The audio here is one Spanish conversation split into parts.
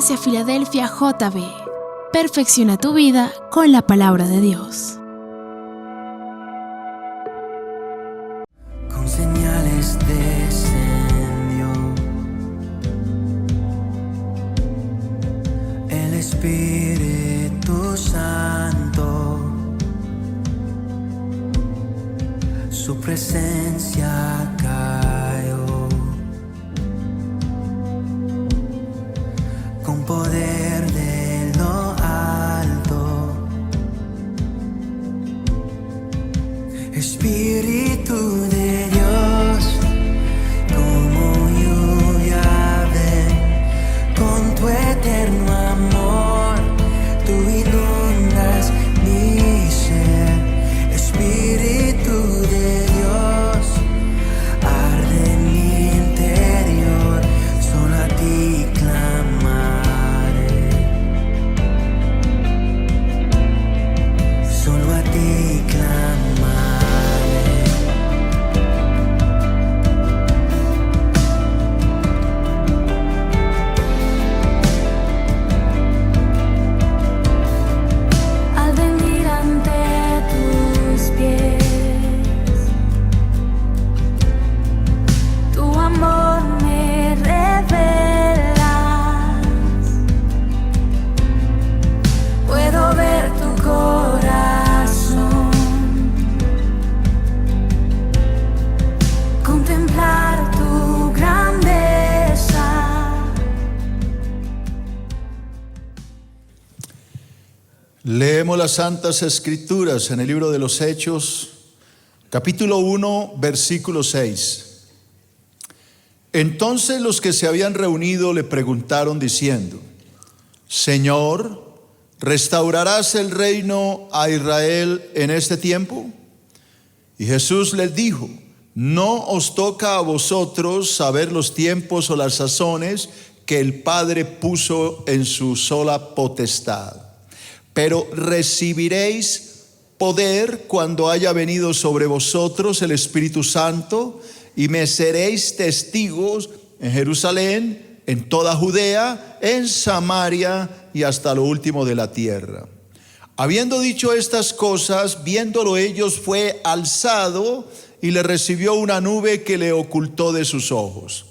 Iglesia Filadelfia JB. Perfecciona tu vida con la palabra de Dios. Con señales descendió el Espíritu Santo, su presencia cayó con poder de lo alto. Espíritu de Dios, como lluvia ven, con tu eterno amor, tú inundas mi ser. Espíritu de Dios, arde en mi interior, solo a ti clamaré, solo a ti clamaré. Al venir ante tus pies, tu amor me revelas. Puedo ver tu corazón, contemplar tu grandeza. Leemos las Santas Escrituras en el libro de los Hechos, capítulo 1, versículo 6. Entonces los que se habían reunido le preguntaron diciendo: Señor, ¿restaurarás el reino a Israel en este tiempo? Y Jesús les dijo: no os toca a vosotros saber los tiempos o las sazones que el Padre puso en su sola potestad, pero recibiréis poder cuando haya venido sobre vosotros el Espíritu Santo, y me seréis testigos en Jerusalén, en toda Judea, en Samaria y hasta lo último de la tierra. Habiendo dicho estas cosas, viéndolo ellos, fue alzado y le recibió una nube que le ocultó de sus ojos.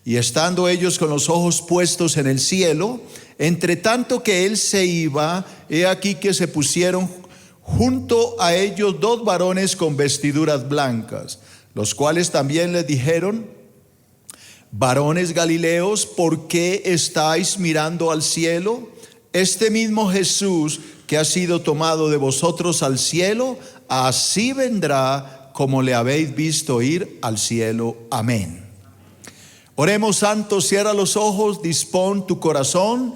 Y estando ellos con los ojos puestos en el cielo, entre tanto que él se iba, he aquí que se pusieron junto a ellos dos varones con vestiduras blancas, los cuales también les dijeron: varones Galileos, ¿por qué estáis mirando al cielo? Este mismo Jesús que ha sido tomado de vosotros al cielo, así vendrá como le habéis visto ir al cielo. Amén. Oremos. Santo, cierra los ojos, dispón tu corazón.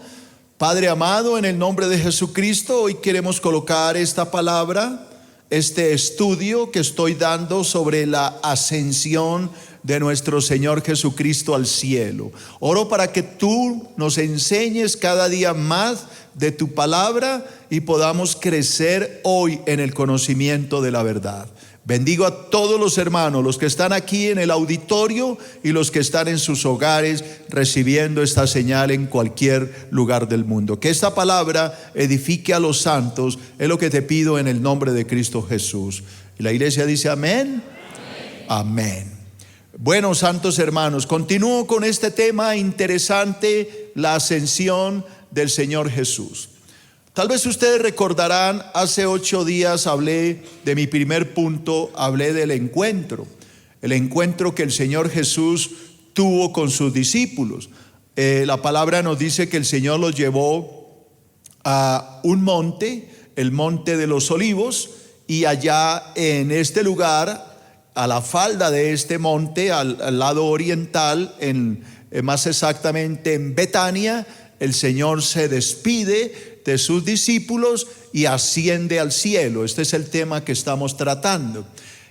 Padre amado, en el nombre de Jesucristo, hoy queremos colocar esta palabra, este estudio que estoy dando sobre la ascensión de nuestro Señor Jesucristo al cielo. Oro para que tú nos enseñes cada día más de tu palabra y podamos crecer hoy en el conocimiento de la verdad. Bendigo a todos los hermanos, los que están aquí en el auditorio y los que están en sus hogares recibiendo esta señal en cualquier lugar del mundo. Que esta palabra edifique a los santos, es lo que te pido en el nombre de Cristo Jesús. Y la iglesia dice amén. Amén. Bueno, santos hermanos, continúo con este tema interesante, la ascensión del Señor Jesús. Tal vez ustedes recordarán, hace 8 días hablé de mi primer punto, hablé del encuentro. El encuentro que el Señor Jesús tuvo con sus discípulos. La palabra nos dice que el Señor los llevó a un monte, el monte de los Olivos, y allá en este lugar, a la falda de este monte, al lado oriental, más exactamente en Betania, el Señor se despide de sus discípulos y asciende al cielo. Este es el tema que estamos tratando.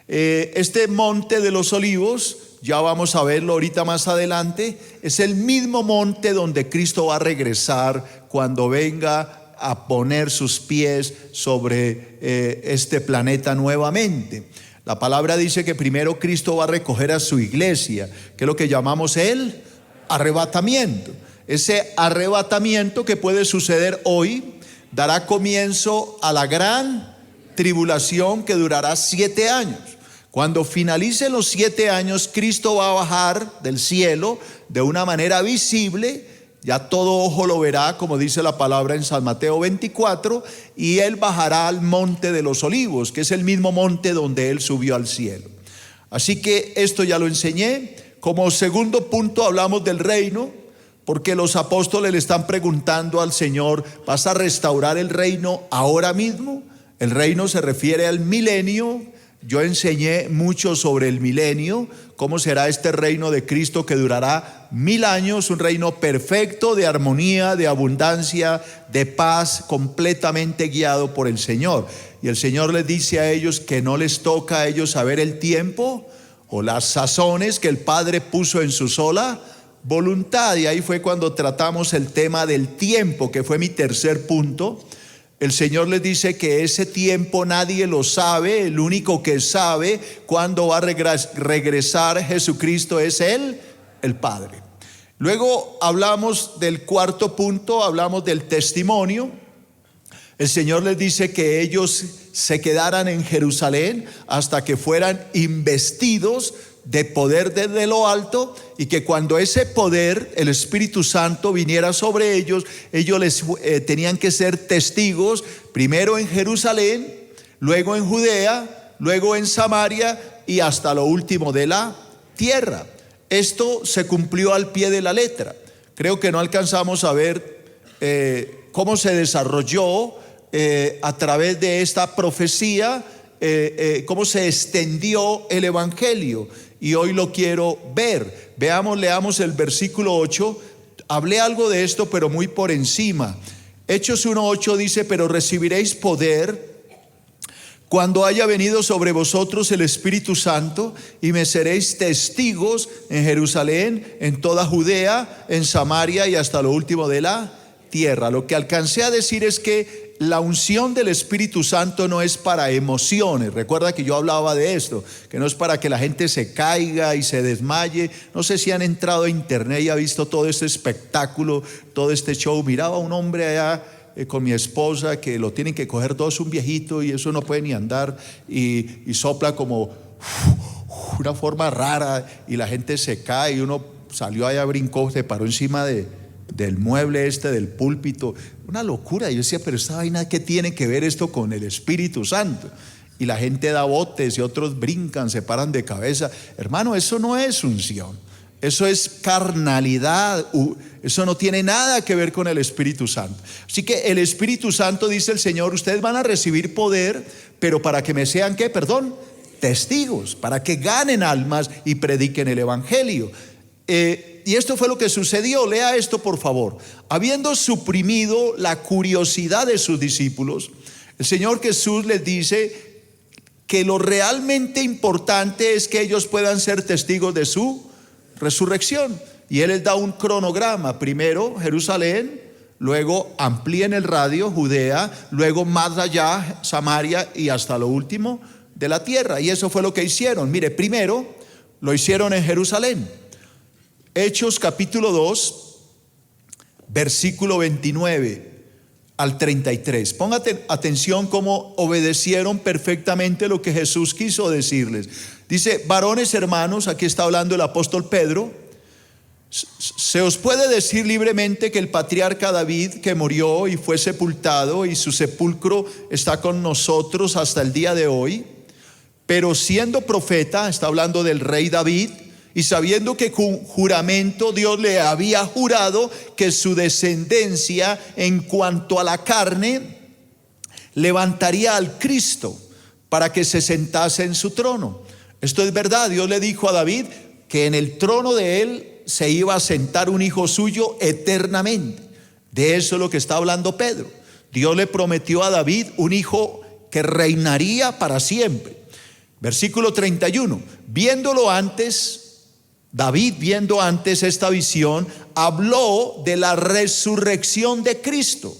Este monte de los Olivos, ya vamos a verlo ahorita más adelante, es el mismo monte donde Cristo va a regresar cuando venga a poner sus pies sobre este planeta nuevamente. La palabra dice que primero Cristo va a recoger a su iglesia, que es lo que llamamos el arrebatamiento. Ese arrebatamiento que puede suceder hoy dará comienzo a la gran tribulación que durará 7 años. Cuando finalicen los 7 años, Cristo va a bajar del cielo de una manera visible. Ya todo ojo lo verá, como dice la palabra en San Mateo 24, y Él bajará al monte de los olivos, que es el mismo monte donde Él subió al cielo. Así que esto ya lo enseñé. Como segundo punto hablamos del reino, porque los apóstoles le están preguntando al Señor: ¿vas a restaurar el reino ahora mismo? El reino se refiere al milenio. Yo enseñé mucho sobre el milenio, cómo será este reino de Cristo que durará 1000 años, un reino perfecto, de armonía, de abundancia, de paz, completamente guiado por el Señor. Y el Señor les dice a ellos que no les toca a ellos saber el tiempo o las sazones que el Padre puso en su sola voluntad. Y ahí fue cuando tratamos el tema del tiempo, que fue mi tercer punto. El Señor les dice que ese tiempo nadie lo sabe. El único que sabe cuándo va a regresar Jesucristo es Él, el Padre. Luego hablamos del cuarto punto, hablamos del testimonio. El Señor les dice que ellos se quedaran en Jerusalén hasta que fueran investidos de poder desde lo alto, y que cuando ese poder, el Espíritu Santo, viniera sobre ellos, ellos tenían que ser testigos, primero en Jerusalén, luego en Judea, luego en Samaria y hasta lo último de la tierra. Esto se cumplió al pie de la letra. Creo que no alcanzamos a ver cómo se desarrolló a través de esta profecía, cómo se extendió el evangelio. Y hoy lo quiero ver. Leamos el versículo 8. Hablé algo de esto, pero muy por encima. Hechos 1:8 dice: pero recibiréis poder cuando haya venido sobre vosotros el Espíritu Santo, y me seréis testigos en Jerusalén, en toda Judea, en Samaria y hasta lo último de la tierra. Lo que alcancé a decir es que la unción del Espíritu Santo no es para emociones. Recuerda que yo hablaba de esto, que no es para que la gente se caiga y se desmaye. No sé si han entrado a internet y ha visto todo este espectáculo, todo este show. Miraba a un hombre allá con mi esposa que lo tienen que coger todos, un viejito, y eso no puede ni andar, y sopla como una forma rara y la gente se cae, y uno salió allá, brincó, se paró encima del mueble del púlpito. Una locura. Yo decía, pero esta vaina, ¿qué tiene que ver esto con el Espíritu Santo? Y la gente da botes y otros brincan, se paran de cabeza. Hermano, eso no es unción, eso es carnalidad. Eso no tiene nada que ver con el Espíritu Santo. Así que el Espíritu Santo, dice el Señor, ustedes van a recibir poder, pero para que me sean, ¿qué? Testigos, para que ganen almas y prediquen el evangelio. Y esto fue lo que sucedió. Lea esto, por favor. Habiendo suprimido la curiosidad de sus discípulos, el Señor Jesús les dice que lo realmente importante es que ellos puedan ser testigos de su resurrección. Y Él les da un cronograma: primero Jerusalén, luego amplíen el radio, Judea, luego más allá Samaria y hasta lo último de la tierra. Y eso fue lo que hicieron. Mire, primero lo hicieron en Jerusalén. Hechos capítulo 2, versículo 29 al 33. Póngate atención cómo obedecieron perfectamente lo que Jesús quiso decirles. Dice: varones hermanos, aquí está hablando el apóstol Pedro, se os puede decir libremente que el patriarca David, que murió y fue sepultado, y su sepulcro está con nosotros hasta el día de hoy, pero siendo profeta, está hablando del rey David, y sabiendo que con juramento Dios le había jurado que su descendencia en cuanto a la carne levantaría al Cristo para que se sentase en su trono. Esto es verdad. Dios le dijo a David que en el trono de él se iba a sentar un hijo suyo eternamente. De eso es lo que está hablando Pedro. Dios le prometió a David un hijo que reinaría para siempre. Versículo 31. David, viendo antes esta visión, habló de la resurrección de Cristo,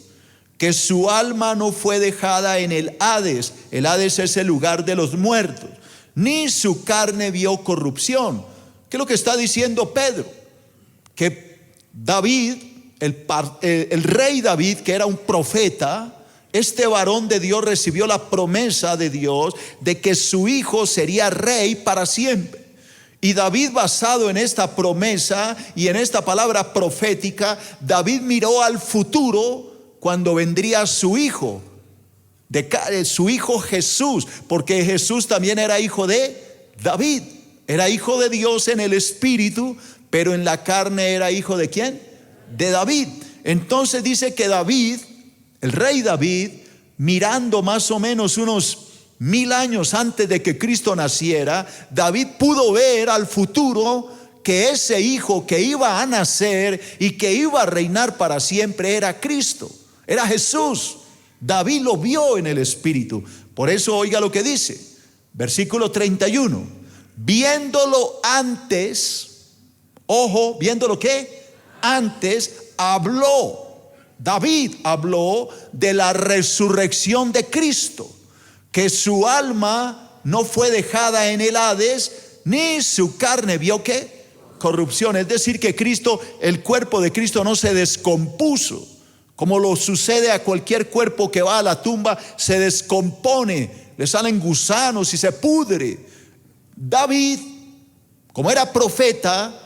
que su alma no fue dejada en el Hades. El Hades es el lugar de los muertos, ni su carne vio corrupción. ¿Qué es lo que está diciendo Pedro? Que David el rey David, que era un profeta, este varón de Dios recibió la promesa de Dios de que su hijo sería rey para siempre. Y David, basado en esta promesa y en esta palabra profética, David miró al futuro cuando vendría su hijo, su hijo Jesús, porque Jesús también era hijo de David, era hijo de Dios en el espíritu, pero en la carne era hijo de ¿quién? De David. Entonces dice que David, el rey David, mirando más o menos unos 1000 años antes de que Cristo naciera, David pudo ver al futuro que ese hijo que iba a nacer y que iba a reinar para siempre era Cristo, era Jesús. David lo vio en el espíritu. Por eso oiga lo que dice, versículo 31. Viéndolo antes, ojo, viéndolo que antes habló. David habló de la resurrección de Cristo, que su alma no fue dejada en el Hades, ni su carne vio ¿qué? Corrupción. Es decir, que Cristo, el cuerpo de Cristo no se descompuso, como lo sucede a cualquier cuerpo que va a la tumba, se descompone, le salen gusanos y se pudre. David, como era profeta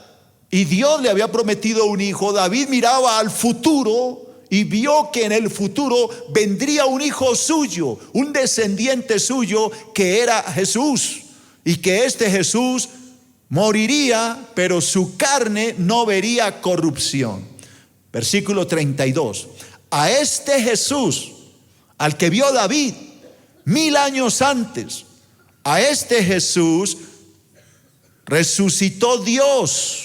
y Dios le había prometido un hijo, David miraba al futuro y vio que en el futuro vendría un hijo suyo, un descendiente suyo, que era Jesús, y que este Jesús moriría, pero su carne no vería corrupción. Versículo 32. A este Jesús, al que vio David 1000 años antes, a este Jesús resucitó Dios.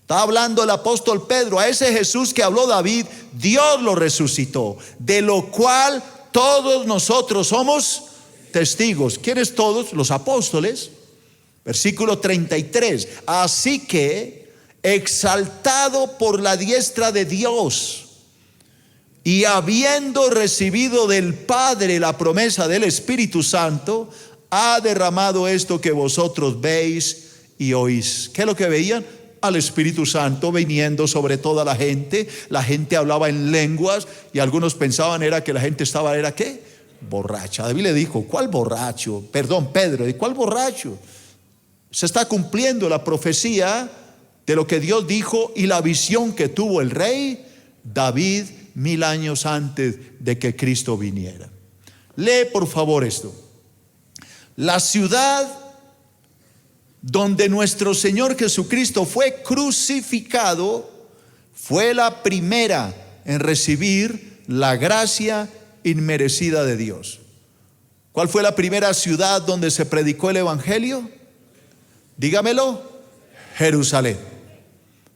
Está hablando el apóstol Pedro. A ese Jesús que habló David, Dios lo resucitó, de lo cual todos nosotros somos testigos. ¿Quiénes todos? Los apóstoles. Versículo 33. Así que, exaltado por la diestra de Dios y habiendo recibido del Padre la promesa del Espíritu Santo, ha derramado esto que vosotros veis y oís. ¿Qué es lo que veían? Al Espíritu Santo viniendo sobre toda la gente. La gente hablaba en lenguas y algunos pensaban era que la gente estaba, ¿era qué? Borracha. David le dijo, ¿cuál borracho? Perdón, Pedro, ¿de cuál borracho? Se está cumpliendo la profecía de lo que Dios dijo y la visión que tuvo el rey David 1000 años antes de que Cristo viniera. Lee por favor esto. La ciudad donde nuestro Señor Jesucristo fue crucificado fue la primera en recibir la gracia inmerecida de Dios. ¿Cuál fue la primera ciudad donde se predicó el evangelio? Dígamelo. Jerusalén.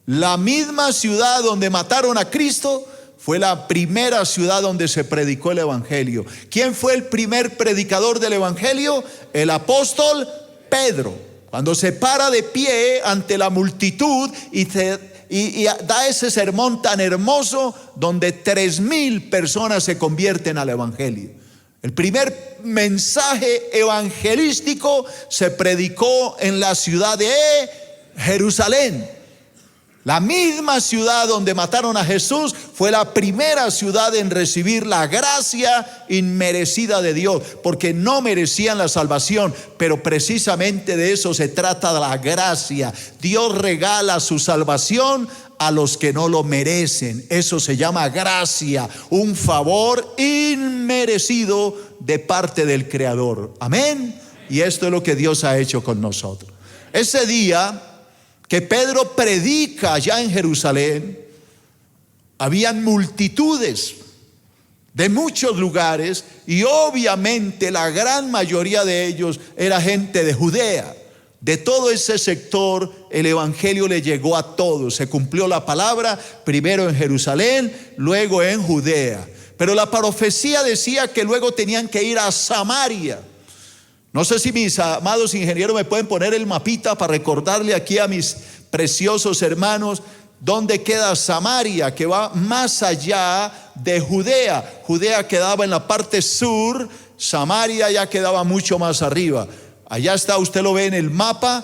La misma ciudad donde mataron a Cristo fue la primera ciudad donde se predicó el evangelio. ¿Quién fue el primer predicador del evangelio? El apóstol Pedro. Cuando se para de pie ante la multitud y da ese sermón tan hermoso donde 3000 personas se convierten al evangelio. El primer mensaje evangelístico se predicó en la ciudad de Jerusalén. La misma ciudad donde mataron a Jesús fue la primera ciudad en recibir la gracia inmerecida de Dios, porque no merecían la salvación, pero precisamente de eso se trata la gracia. Dios regala su salvación a los que no lo merecen. Eso se llama gracia, un favor inmerecido de parte del Creador. Amén. Y esto es lo que Dios ha hecho con nosotros. Ese día que Pedro predica allá en Jerusalén, habían multitudes de muchos lugares y obviamente la gran mayoría de ellos era gente de Judea. De todo ese sector el evangelio le llegó a todos. Se cumplió la palabra primero en Jerusalén, luego en Judea. Pero la profecía decía que luego tenían que ir a Samaria. No sé si mis amados ingenieros me pueden poner el mapita para recordarle aquí a mis preciosos hermanos dónde queda Samaria, que va más allá de Judea. Judea quedaba en la parte sur, Samaria ya quedaba mucho más arriba. Allá está, usted lo ve en el mapa,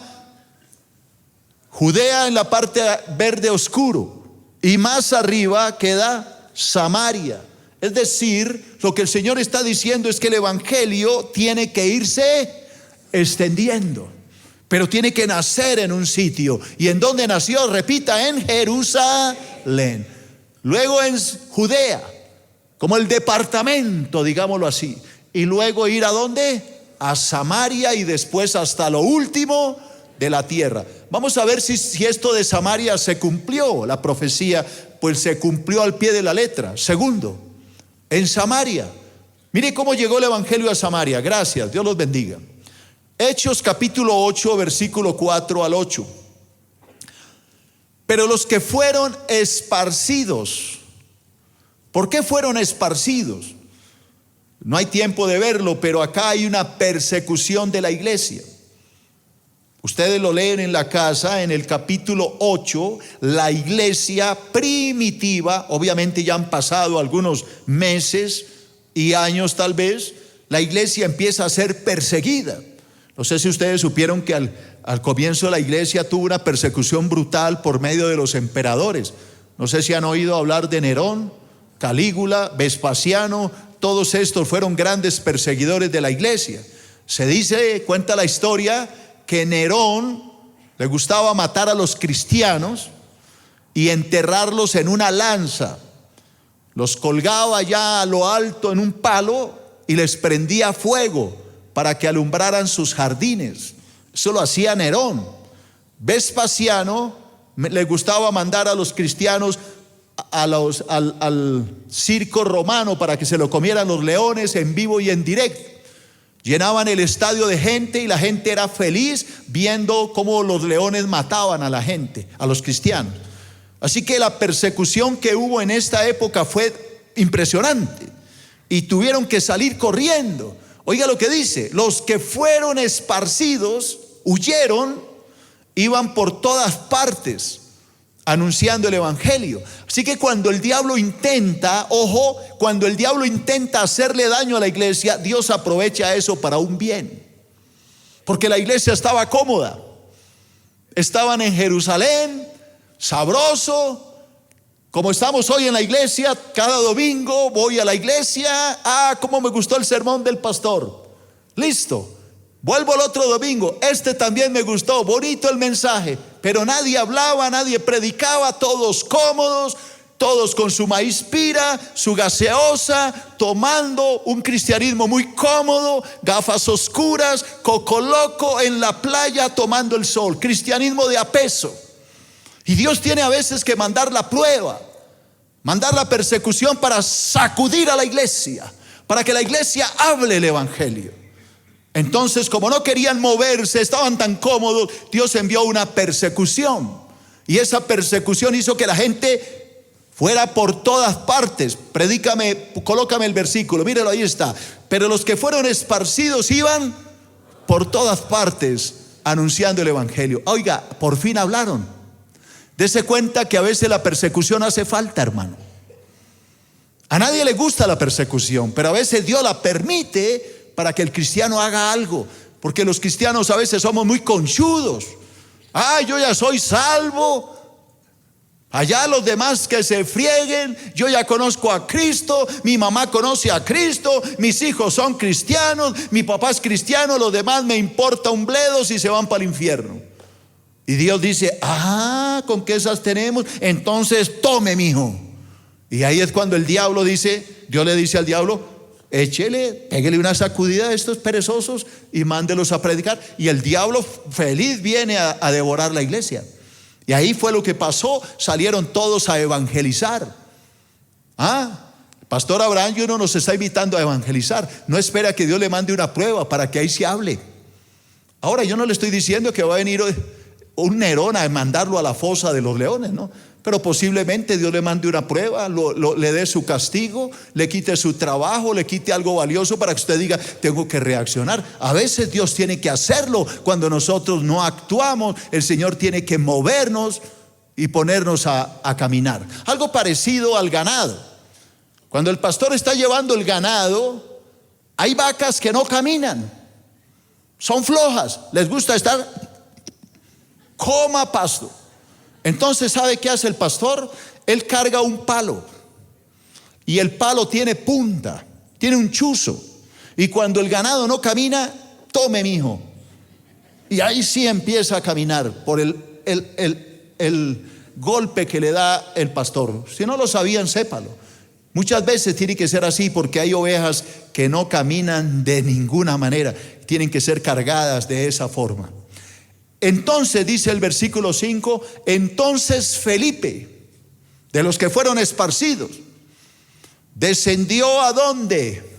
Judea en la parte verde oscuro y más arriba queda Samaria. Es decir, lo que el Señor está diciendo es que el evangelio tiene que irse extendiendo, pero tiene que nacer en un sitio. ¿Y en dónde nació? Repita, en Jerusalén. Luego en Judea, como el departamento, digámoslo así. Y luego ir ¿a dónde? A Samaria y después hasta lo último de la tierra. Vamos a ver si esto de Samaria se cumplió, la profecía, pues se cumplió al pie de la letra. Segundo, en Samaria. Mire cómo llegó el evangelio a Samaria. Gracias, Dios los bendiga. Hechos capítulo 8, versículo 4 al 8. Pero los que fueron esparcidos, ¿por qué fueron esparcidos? No hay tiempo de verlo, pero acá hay una persecución de la iglesia. Ustedes lo leen en la casa, en el capítulo 8, la iglesia primitiva, obviamente ya han pasado algunos meses y años tal vez, la iglesia empieza a ser perseguida. No sé si ustedes supieron que al comienzo la iglesia tuvo una persecución brutal por medio de los emperadores. No sé si han oído hablar de Nerón, Calígula, Vespasiano. Todos estos fueron grandes perseguidores de la iglesia. Se dice, cuenta la historia, que Nerón le gustaba matar a los cristianos y enterrarlos en una lanza. Los colgaba ya a lo alto en un palo y les prendía fuego para que alumbraran sus jardines. Eso lo hacía Nerón. Vespasiano le gustaba mandar a los cristianos al circo romano para que se lo comieran los leones en vivo y en directo. Llenaban el estadio de gente y la gente era feliz viendo cómo los leones mataban a la gente, a los cristianos. Así que la persecución que hubo en esta época fue impresionante y tuvieron que salir corriendo. Oiga lo que dice: los que fueron esparcidos huyeron, iban por todas partes anunciando el evangelio. Así que cuando el diablo intenta, ojo, cuando el diablo intenta hacerle daño a la iglesia, Dios aprovecha eso para un bien. Porque la iglesia estaba cómoda, estaban en Jerusalén, sabroso, como estamos hoy en la iglesia. Cada domingo voy a la iglesia. Cómo me gustó el sermón del pastor, listo, vuelvo el otro domingo, también me gustó, bonito el mensaje. Pero nadie hablaba, nadie predicaba, todos cómodos, todos con su maíz pira, su gaseosa, tomando un cristianismo muy cómodo, gafas oscuras, coco loco en la playa tomando el sol, cristianismo de a peso. Y Dios tiene a veces que mandar la prueba, mandar la persecución para sacudir a la iglesia, para que la iglesia hable el evangelio. Entonces, como no querían moverse, estaban tan cómodos, Dios envió una persecución. Y esa persecución hizo que la gente fuera por todas partes. Colócame el versículo, míralo, ahí está. Pero los que fueron esparcidos iban por todas partes anunciando el evangelio. Oiga, por fin hablaron. Dese cuenta que a veces la persecución hace falta, hermano. A nadie le gusta la persecución, pero a veces Dios la permite para que el cristiano haga algo. Porque los cristianos a veces somos muy conchudos. Yo ya soy salvo, allá los demás que se frieguen, yo ya conozco a Cristo, mi mamá conoce a Cristo, mis hijos son cristianos, mi papá es cristiano, los demás me importa un bledo si se van para el infierno. Y Dios dice: con que esas tenemos, entonces tome, mijo. Y ahí es cuando el diablo dice, Dios le dice al diablo: pégale una sacudida a estos perezosos y mándelos a predicar. Y el diablo feliz viene a devorar la iglesia. Y ahí fue lo que pasó. Salieron todos a evangelizar. El pastor Abraham Jr. nos está invitando a evangelizar. No espera que Dios le mande una prueba para que ahí se hable. Ahora, yo no le estoy diciendo que va a venir un Nerón a mandarlo a la fosa de los leones, ¿no? Pero posiblemente Dios le mande una prueba, le dé su castigo, le quite su trabajo, le quite algo valioso para que usted diga: tengo que reaccionar. A veces Dios tiene que hacerlo cuando nosotros no actuamos. El Señor tiene que movernos y ponernos a caminar. Algo parecido al ganado. Cuando el pastor está llevando el ganado, hay vacas que no caminan, son flojas, les gusta estar coma pasto. Entonces, ¿sabe qué hace el pastor? él carga un palo y el palo tiene punta, tiene un chuzo, y cuando el ganado no camina, tome, mijo, y ahí sí empieza a caminar por el golpe que le da el pastor. Si no lo sabían, sépalo. Muchas veces tiene que ser así, porque hay ovejas que no caminan de ninguna manera, tienen que ser cargadas de esa forma. Entonces dice el versículo 5, entonces Felipe, de los que fueron esparcidos, descendió ¿a dónde?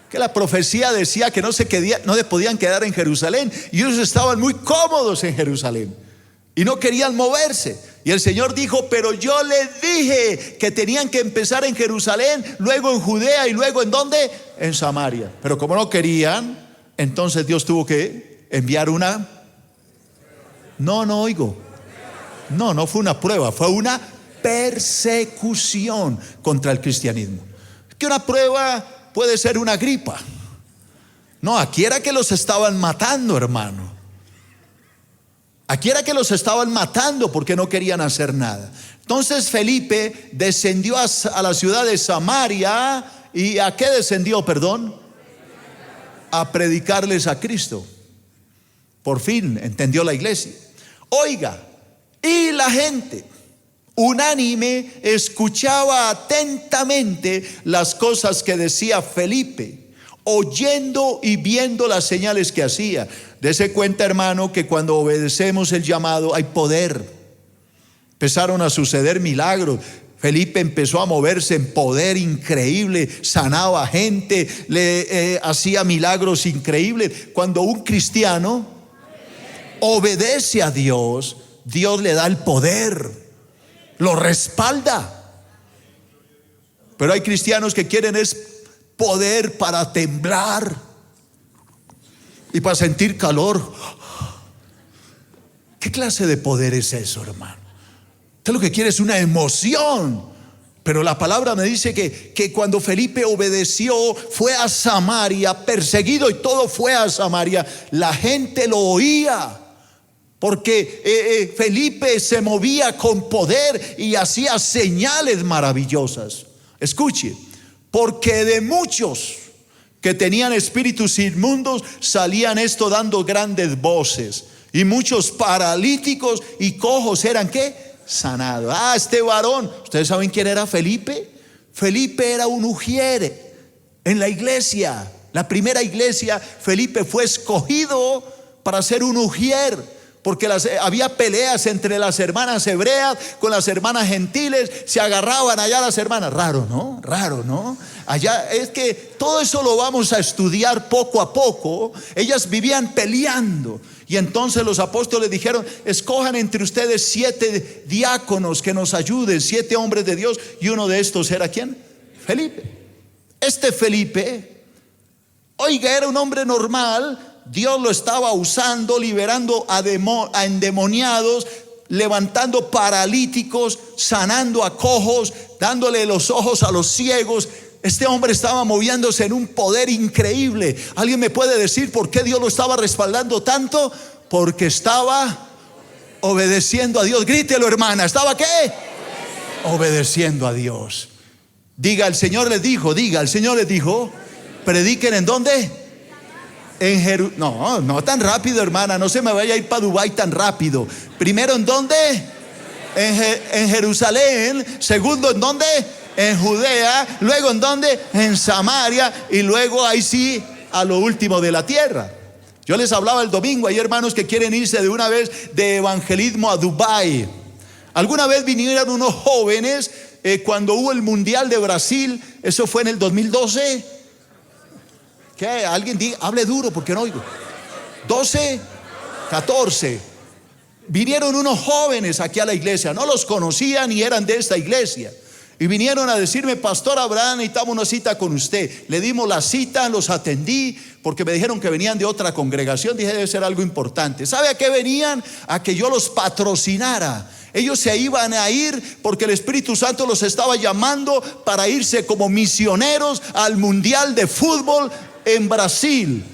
Que la profecía decía que no se podían quedar en Jerusalén, y ellos estaban muy cómodos en Jerusalén y no querían moverse. Y el Señor dijo, pero yo les dije que tenían que empezar en Jerusalén, luego en Judea y luego ¿en dónde? En Samaria. Pero como no querían, entonces Dios tuvo que enviar una... No oigo. No fue una prueba, fue una persecución contra el cristianismo. Que una prueba puede ser una gripa. No, aquí era que los estaban matando, hermano. Aquí era que los estaban matando porque no querían hacer nada. Entonces Felipe descendió a la ciudad de Samaria. ¿Y a qué descendió, perdón? A predicarles a Cristo. Por fin entendió la iglesia. Oiga, y la gente unánime escuchaba atentamente las cosas que decía Felipe, oyendo y viendo las señales que hacía. Dese cuenta, hermano, que cuando obedecemos el llamado hay poder. Empezaron a suceder milagros. Felipe empezó a moverse en poder increíble, sanaba gente, le hacía milagros increíbles. Cuando un cristiano obedece a Dios, Dios le da el poder, lo respalda. Pero hay cristianos que quieren es poder para temblar y para sentir calor. ¿Qué clase de poder es eso, hermano? Usted lo que quiere es una emoción. Pero la palabra me dice que cuando Felipe obedeció, fue a Samaria, perseguido y todo, fue a Samaria. La gente lo oía, porque Felipe se movía con poder y hacía señales maravillosas. Escuche, porque de muchos que tenían espíritus inmundos salían esto dando grandes voces, y muchos paralíticos y cojos eran ¿qué? Sanados. Este varón, ¿ustedes saben quién era Felipe? Felipe era un ujiere en la iglesia, la primera iglesia. Felipe fue escogido para ser un ujier, porque había peleas entre las hermanas hebreas con las hermanas gentiles, se agarraban allá las hermanas. Raro, ¿no? Allá es que todo eso lo vamos a estudiar poco a poco. Ellas vivían peleando, y entonces los apóstoles dijeron: escojan entre ustedes 7 diáconos que nos ayuden, 7 hombres de Dios, y uno de estos era ¿quién? Felipe. Este Felipe, oiga, era un hombre normal. Dios lo estaba usando, liberando a endemoniados, levantando paralíticos, sanando a cojos, dándole los ojos a los ciegos. Este hombre estaba moviéndose en un poder increíble. ¿Alguien me puede decir por qué Dios lo estaba respaldando tanto? Porque estaba obedeciendo a Dios. Grítelo, hermana. ¿Estaba qué? Obedeciendo a Dios. Diga, el Señor les dijo, prediquen ¿en dónde? No tan rápido, hermana, no se me vaya a ir para Dubái tan rápido. Primero, ¿en dónde? En Jerusalén. Segundo, ¿en dónde? En Judea. Luego, ¿en dónde? En Samaria. Y luego ahí sí, a lo último de la tierra. Yo les hablaba el domingo, hay hermanos que quieren irse de una vez de evangelismo a Dubái. Alguna vez vinieron unos jóvenes cuando hubo el Mundial de Brasil. Eso fue en el 2012. ¿Qué? Alguien diga, hable duro porque no oigo. 12, 14. Vinieron unos jóvenes aquí a la iglesia, no los conocían y eran de esta iglesia, y vinieron a decirme: Pastor Abraham, necesitamos una cita con usted. Le dimos la cita, los atendí, porque me dijeron que venían de otra congregación. Dije, debe ser algo importante. ¿Sabe a qué venían? A que yo los patrocinara. Ellos se iban a ir porque el Espíritu Santo los estaba llamando para irse como misioneros al Mundial de Fútbol en Brasil.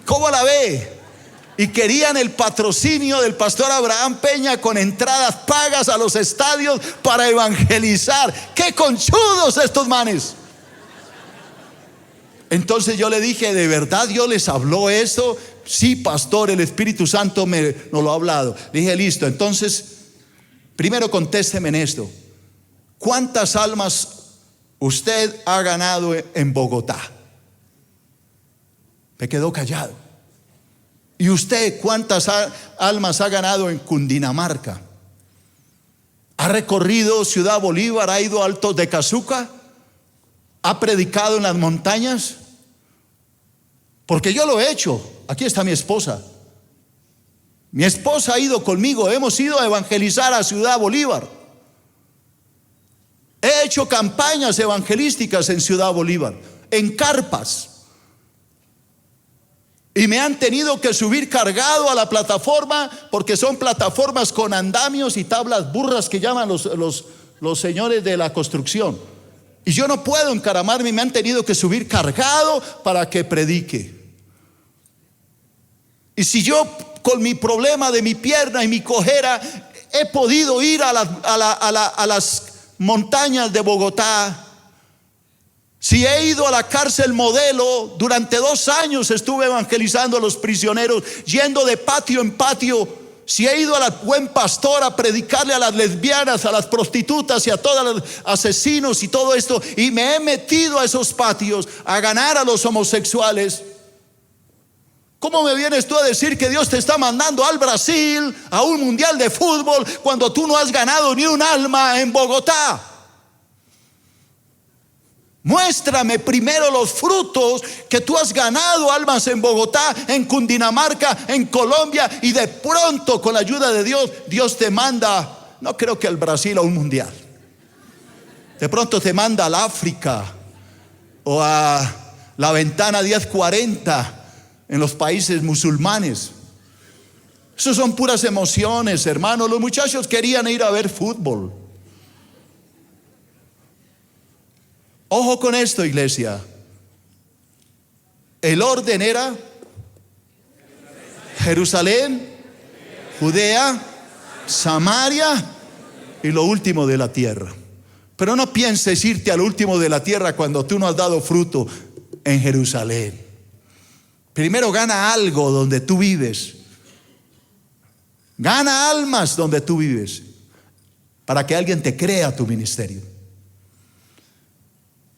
¿Cómo la ve? y querían el patrocinio del pastor Abraham Peña con entradas pagas a los estadios para evangelizar. ¡Qué conchudos estos manes! Entonces yo le dije, ¿de verdad Dios les habló eso? Sí, pastor, el Espíritu Santo nos lo ha hablado. Le dije, listo, entonces, primero contésteme en esto. ¿Cuántas almas usted ha ganado en Bogotá? Me quedó callado. ¿Y usted cuántas almas ha ganado en Cundinamarca? ¿Ha recorrido Ciudad Bolívar? ¿Ha ido a Altos de Cazuca? ¿Ha predicado en las montañas? Porque yo lo he hecho. Aquí está mi esposa. Mi esposa ha ido conmigo. Hemos ido a evangelizar a Ciudad Bolívar. He hecho campañas evangelísticas en Ciudad Bolívar, en carpas. Y me han tenido que subir cargado a la plataforma, porque son plataformas con andamios y tablas burras que llaman los señores de la construcción. Y yo no puedo encaramarme, me han tenido que subir cargado para que predique. Y si yo con mi problema de mi pierna y mi cojera he podido ir a las montañas de Bogotá, si he ido a la cárcel Modelo, durante 2 años estuve evangelizando a los prisioneros, yendo de patio en patio. Si he ido a la Buen Pastor a predicarle a las lesbianas, a las prostitutas y a todos los asesinos y todo esto, y me he metido a esos patios a ganar a los homosexuales, ¿cómo me vienes tú a decir que Dios te está mandando al Brasil a un mundial de fútbol cuando tú no has ganado ni un alma en Bogotá? Muéstrame primero los frutos que tú has ganado almas en Bogotá, en Cundinamarca, en Colombia, y de pronto con la ayuda de Dios, Dios te manda, no creo que al Brasil a un mundial, de pronto te manda al África o a la ventana 1040 en los países musulmanes. Eso son puras emociones, hermano. Los muchachos querían ir a ver fútbol. Ojo con esto, iglesia. El orden era Jerusalén, Judea, Samaria y lo último de la tierra. Pero no pienses irte al último de la tierra cuando tú no has dado fruto en Jerusalén. Primero gana algo donde tú vives. Gana almas donde tú vives, para que alguien te crea tu ministerio.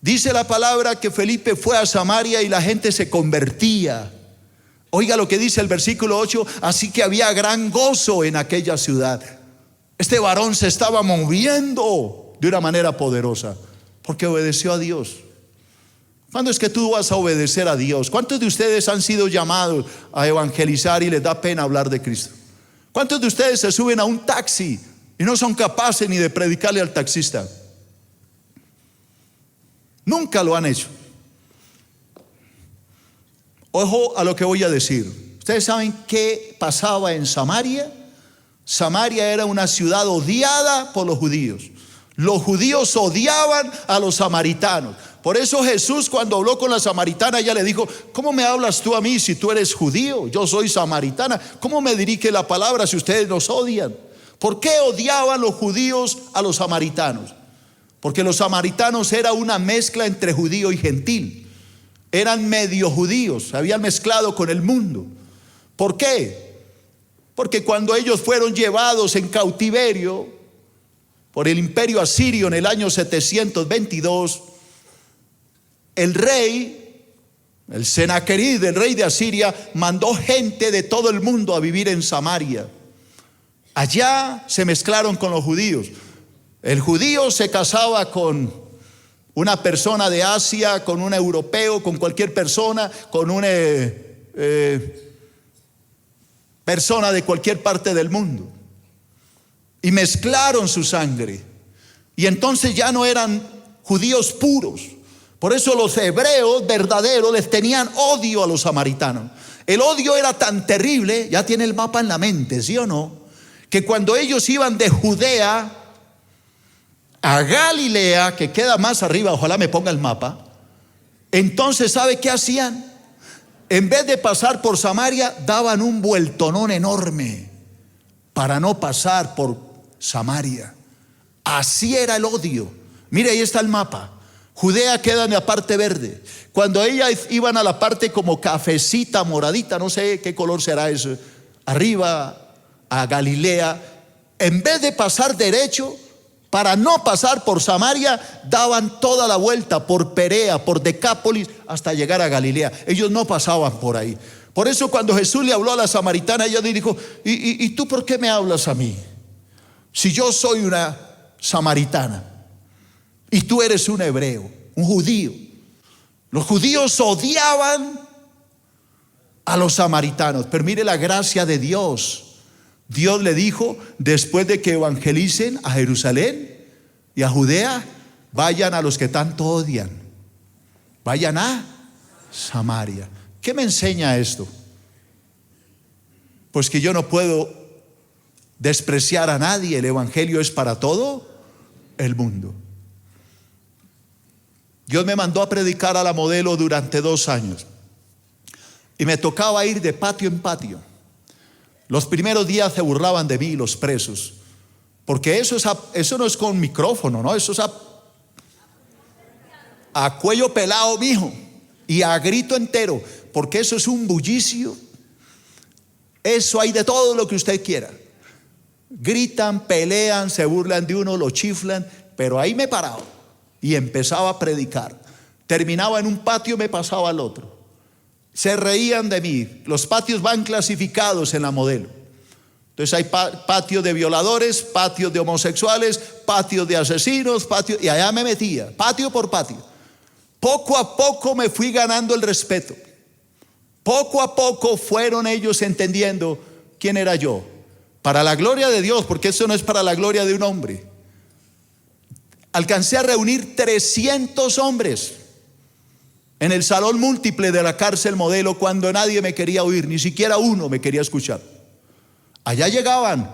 Dice la palabra que Felipe fue a Samaria y la gente se convertía. Oiga lo que dice el versículo 8: así que había gran gozo en aquella ciudad. Este varón se estaba moviendo de una manera poderosa porque obedeció a Dios. ¿Cuándo es que tú vas a obedecer a Dios? ¿Cuántos de ustedes han sido llamados a evangelizar y les da pena hablar de Cristo? ¿Cuántos de ustedes se suben a un taxi y no son capaces ni de predicarle al taxista? Nunca lo han hecho. Ojo a lo que voy a decir. ¿Ustedes saben qué pasaba en Samaria? Samaria era una ciudad odiada por los judíos. Los judíos odiaban a los samaritanos. Por eso Jesús, cuando habló con la samaritana, ella le dijo: ¿cómo me hablas tú a mí si tú eres judío? Yo soy samaritana. ¿Cómo me dirige la palabra si ustedes nos odian? ¿Por qué odiaban los judíos a los samaritanos? Porque los samaritanos era una mezcla entre judío y gentil. Eran medio judíos, se habían mezclado con el mundo. ¿Por qué? Porque cuando ellos fueron llevados en cautiverio por el imperio asirio en el año 722, el rey, el Senaquerib, el rey de Asiria, mandó gente de todo el mundo a vivir en Samaria. Allá se mezclaron con los judíos. El judío se casaba con una persona de Asia, con un europeo, con cualquier persona, con una persona de cualquier parte del mundo. Y mezclaron su sangre. Y entonces ya no eran judíos puros. Por eso los hebreos verdaderos les tenían odio a los samaritanos. El odio era tan terrible, ya tiene el mapa en la mente, ¿sí o no? Que cuando ellos iban de Judea a Galilea, que queda más arriba, ojalá me ponga el mapa, entonces ¿sabe qué hacían? en vez de pasar por Samaria, daban un vueltonón enorme para no pasar por Samaria. Así era el odio. Mire, ahí está el mapa. Judea queda en la parte verde. Cuando ellas iban a la parte como cafecita, moradita, no sé qué color será eso, arriba a Galilea, en vez de pasar derecho, para no pasar por Samaria, daban toda la vuelta por Perea, por Decápolis, hasta llegar a Galilea. Ellos no pasaban por ahí. Por eso cuando Jesús le habló a la samaritana, ella le dijo, ¿y tú por qué me hablas a mí? Si yo soy una samaritana y tú eres un hebreo, un judío. Los judíos odiaban a los samaritanos, pero mire la gracia de Dios. Dios le dijo, después de que evangelicen a Jerusalén y a Judea, vayan a los que tanto odian, vayan a Samaria. ¿Qué me enseña esto? Pues que yo no puedo despreciar a nadie. El evangelio es para todo el mundo. Dios me mandó a predicar a la Modelo durante 2 años y me tocaba ir de patio en patio. Los primeros días se burlaban de mí los presos, porque eso no es con micrófono, ¿no? Eso es a cuello pelado, mijo, y a grito entero, porque eso es un bullicio. Eso hay de todo lo que usted quiera. Gritan, pelean, se burlan de uno, lo chiflan, pero ahí me paraba y empezaba a predicar. Terminaba en un patio, me pasaba al otro. Se reían de mí. Los patios van clasificados en la Modelo. Entonces hay patios de violadores, patios de homosexuales, patios de asesinos, y allá me metía, patio por patio. Poco a poco me fui ganando el respeto. Poco a poco fueron ellos entendiendo quién era yo. Para la gloria de Dios, porque eso no es para la gloria de un hombre. Alcancé a reunir 300 hombres en el salón múltiple de la cárcel Modelo, cuando nadie me quería oír, ni siquiera uno me quería escuchar. Allá llegaban,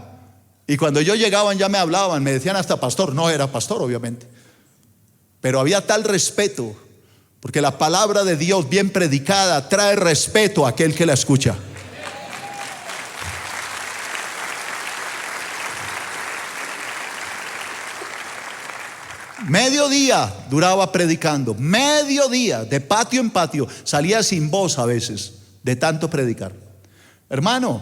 y cuando yo llegaban ya me hablaban, me decían hasta pastor. No era pastor, obviamente, pero había tal respeto, porque la palabra de Dios bien predicada trae respeto a aquel que la escucha. Mediodía duraba predicando, mediodía, de patio en patio. Salía sin voz a veces, de tanto predicar. Hermano,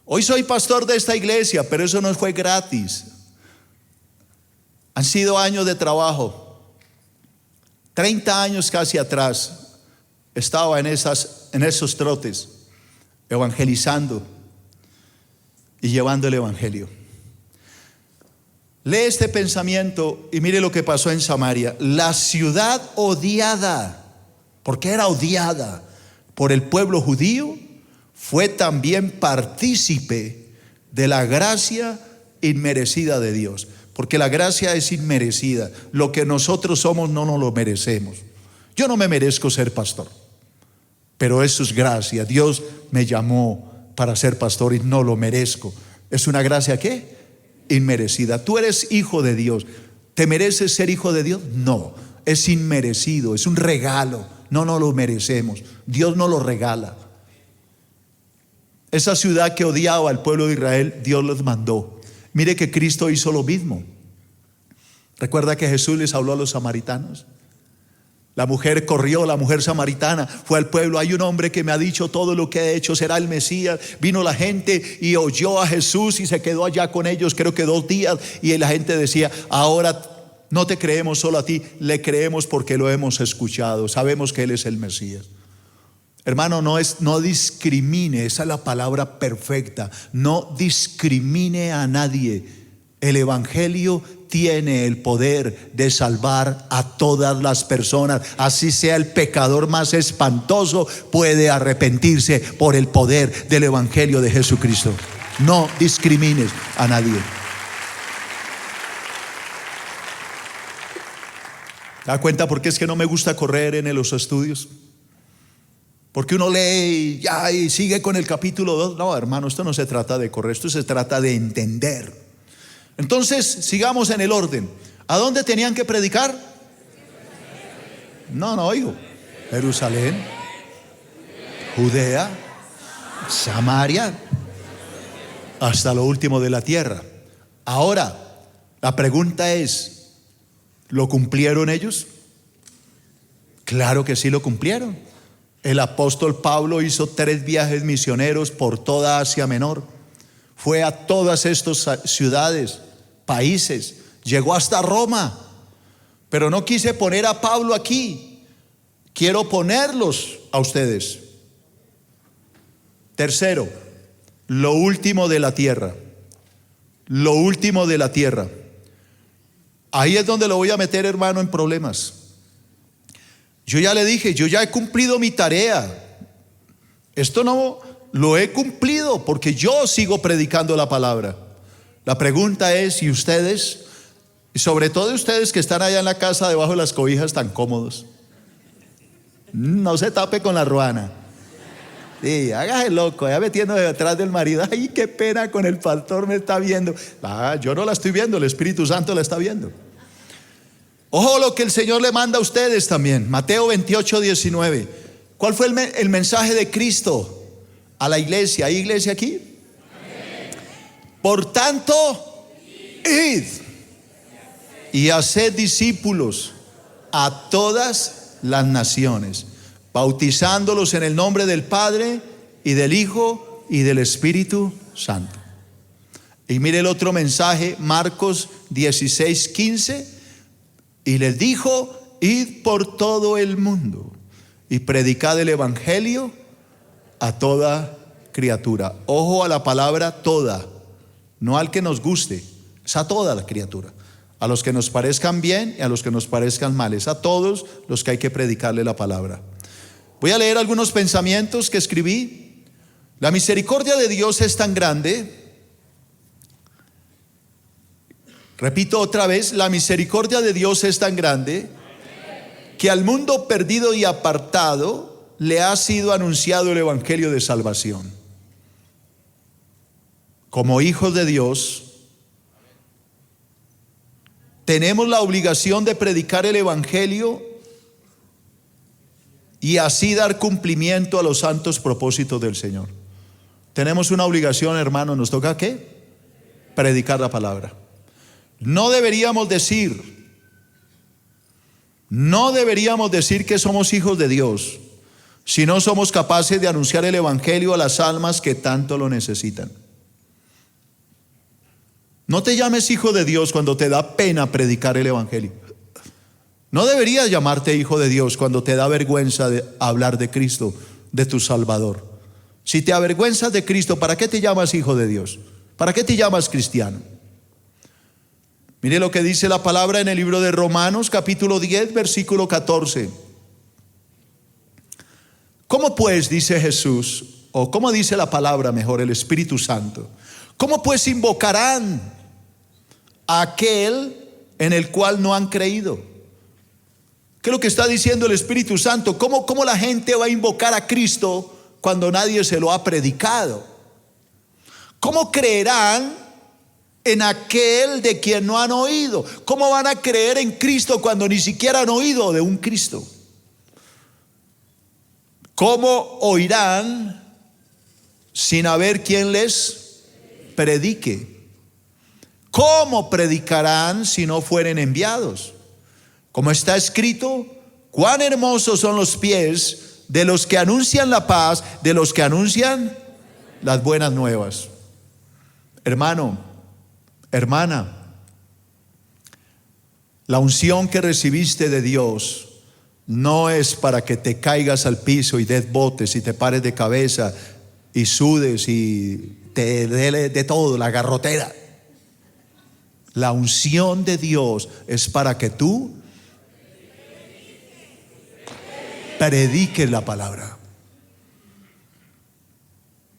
hoy soy pastor de esta iglesia, pero eso no fue gratis. Han sido años de trabajo. 30 años casi atrás estaba en esos trotes, evangelizando y llevando el evangelio. Lee este pensamiento y mire lo que pasó en Samaria. La ciudad odiada, porque era odiada por el pueblo judío, fue también partícipe de la gracia inmerecida de Dios. Porque la gracia es inmerecida. Lo que nosotros somos no nos lo merecemos. Yo no me merezco ser pastor, pero eso es gracia. Dios me llamó para ser pastor y no lo merezco. ¿Es una gracia qué? Inmerecida. Tú eres hijo de Dios. ¿Te mereces ser hijo de Dios? No, es inmerecido, es un regalo. No lo merecemos. Dios nos lo regala. Esa ciudad que odiaba al pueblo de Israel, Dios los mandó. Mire que Cristo hizo lo mismo. ¿Recuerda que Jesús les habló a los samaritanos? La mujer corrió, la mujer samaritana fue al pueblo. Hay un hombre que me ha dicho todo lo que ha hecho, será el Mesías. Vino la gente y oyó a Jesús y se quedó allá con ellos, creo que 2 días. Y la gente decía, ahora no te creemos solo a ti, le creemos porque lo hemos escuchado. Sabemos que Él es el Mesías. Hermano, no discrimine, esa es la palabra perfecta. No discrimine a nadie. El evangelio tiene el poder de salvar a todas las personas. Así sea el pecador más espantoso, puede arrepentirse por el poder del evangelio de Jesucristo. No discrimines a nadie. ¿Te das cuenta por qué es que no me gusta correr en los estudios? Porque uno lee y sigue con el capítulo 2. No, hermano, esto no se trata de correr, esto se trata de entender. Entonces, sigamos en el orden. ¿A dónde tenían que predicar? No oigo. Jerusalén. Judea, Samaria, hasta lo último de la tierra. Ahora, la pregunta es, ¿lo cumplieron ellos? Claro que sí lo cumplieron. El apóstol Pablo hizo 3 viajes misioneros por toda Asia Menor. Fue a todas estas ciudades, países, llegó hasta Roma. Pero no quise poner a Pablo aquí, quiero ponerlos a ustedes. Tercero, lo último de la tierra. Lo último de la tierra. Ahí es donde lo voy a meter, hermano, en problemas. Yo ya le dije, yo ya he cumplido mi tarea. Esto no lo he cumplido porque yo sigo predicando la palabra. La pregunta es, ¿y ustedes? Y sobre todo ustedes que están allá en la casa debajo de las cobijas tan cómodos. No se tape con la ruana. Sí, hágase loco, ya metiéndose detrás del marido. Ay, qué pena con el pastor, me está viendo. Yo no la estoy viendo, el Espíritu Santo la está viendo. Ojo lo que el Señor le manda a ustedes también. Mateo 28, 19. ¿Cuál fue el mensaje de Cristo a la iglesia? ¿Hay iglesia aquí? Amén. Por tanto, id y haced discípulos a todas las naciones, bautizándolos en el nombre del Padre y del Hijo y del Espíritu Santo. Y mire el otro mensaje, Marcos 16, 15. Y les dijo, id por todo el mundo y predicad el evangelio a toda criatura. Ojo a la palabra toda, no al que nos guste, es a toda la criatura. A los que nos parezcan bien y a los que nos parezcan mal, es a todos los que hay que predicarle la palabra. Voy a leer algunos pensamientos que escribí. La misericordia de Dios es tan grande. Repito otra vez, la misericordia de Dios es tan grande que al mundo perdido y apartado le ha sido anunciado el evangelio de salvación. Como hijos de Dios, tenemos la obligación de predicar el evangelio y así dar cumplimiento a los santos propósitos del Señor. Tenemos una obligación, hermano, ¿nos toca qué? Predicar la palabra. No deberíamos decir que somos hijos de Dios si no somos capaces de anunciar el evangelio a las almas que tanto lo necesitan. No te llames hijo de Dios cuando te da pena predicar el evangelio. No deberías llamarte hijo de Dios cuando te da vergüenza de hablar de Cristo, de tu Salvador. Si te avergüenzas de Cristo, ¿para qué te llamas hijo de Dios? ¿Para qué te llamas cristiano? Mire lo que dice la palabra en el libro de Romanos, capítulo 10, versículo 14. ¿Cómo pues, dice Jesús, o cómo dice la palabra mejor, el Espíritu Santo? ¿Cómo pues invocarán a aquel en el cual no han creído? ¿Qué es lo que está diciendo el Espíritu Santo? ¿Cómo la gente va a invocar a Cristo cuando nadie se lo ha predicado? ¿Cómo creerán en aquel de quien no han oído? ¿Cómo van a creer en Cristo cuando ni siquiera han oído de un Cristo? ¿Cómo oirán sin haber quien les predique? ¿Cómo predicarán si no fueren enviados? Como está escrito, cuán hermosos son los pies de los que anuncian la paz, de los que anuncian las buenas nuevas. Hermano, hermana, la unción que recibiste de Dios no es para que te caigas al piso y des botes y te pares de cabeza y sudes y te dé de todo, la garrotera. La unción de Dios es para que tú prediques la palabra.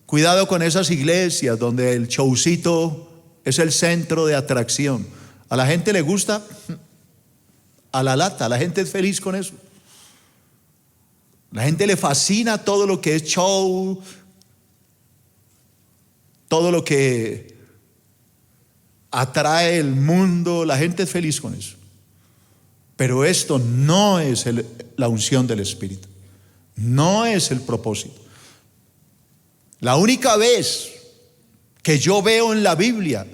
Cuidado con esas iglesias donde el showcito es el centro de atracción. A la gente le gusta a la lata, la gente es feliz con eso. La gente le fascina todo lo que es show, todo lo que atrae el mundo, la gente es feliz con eso. Pero esto no es la unción del Espíritu, no es el propósito. La única vez que yo veo en la Biblia,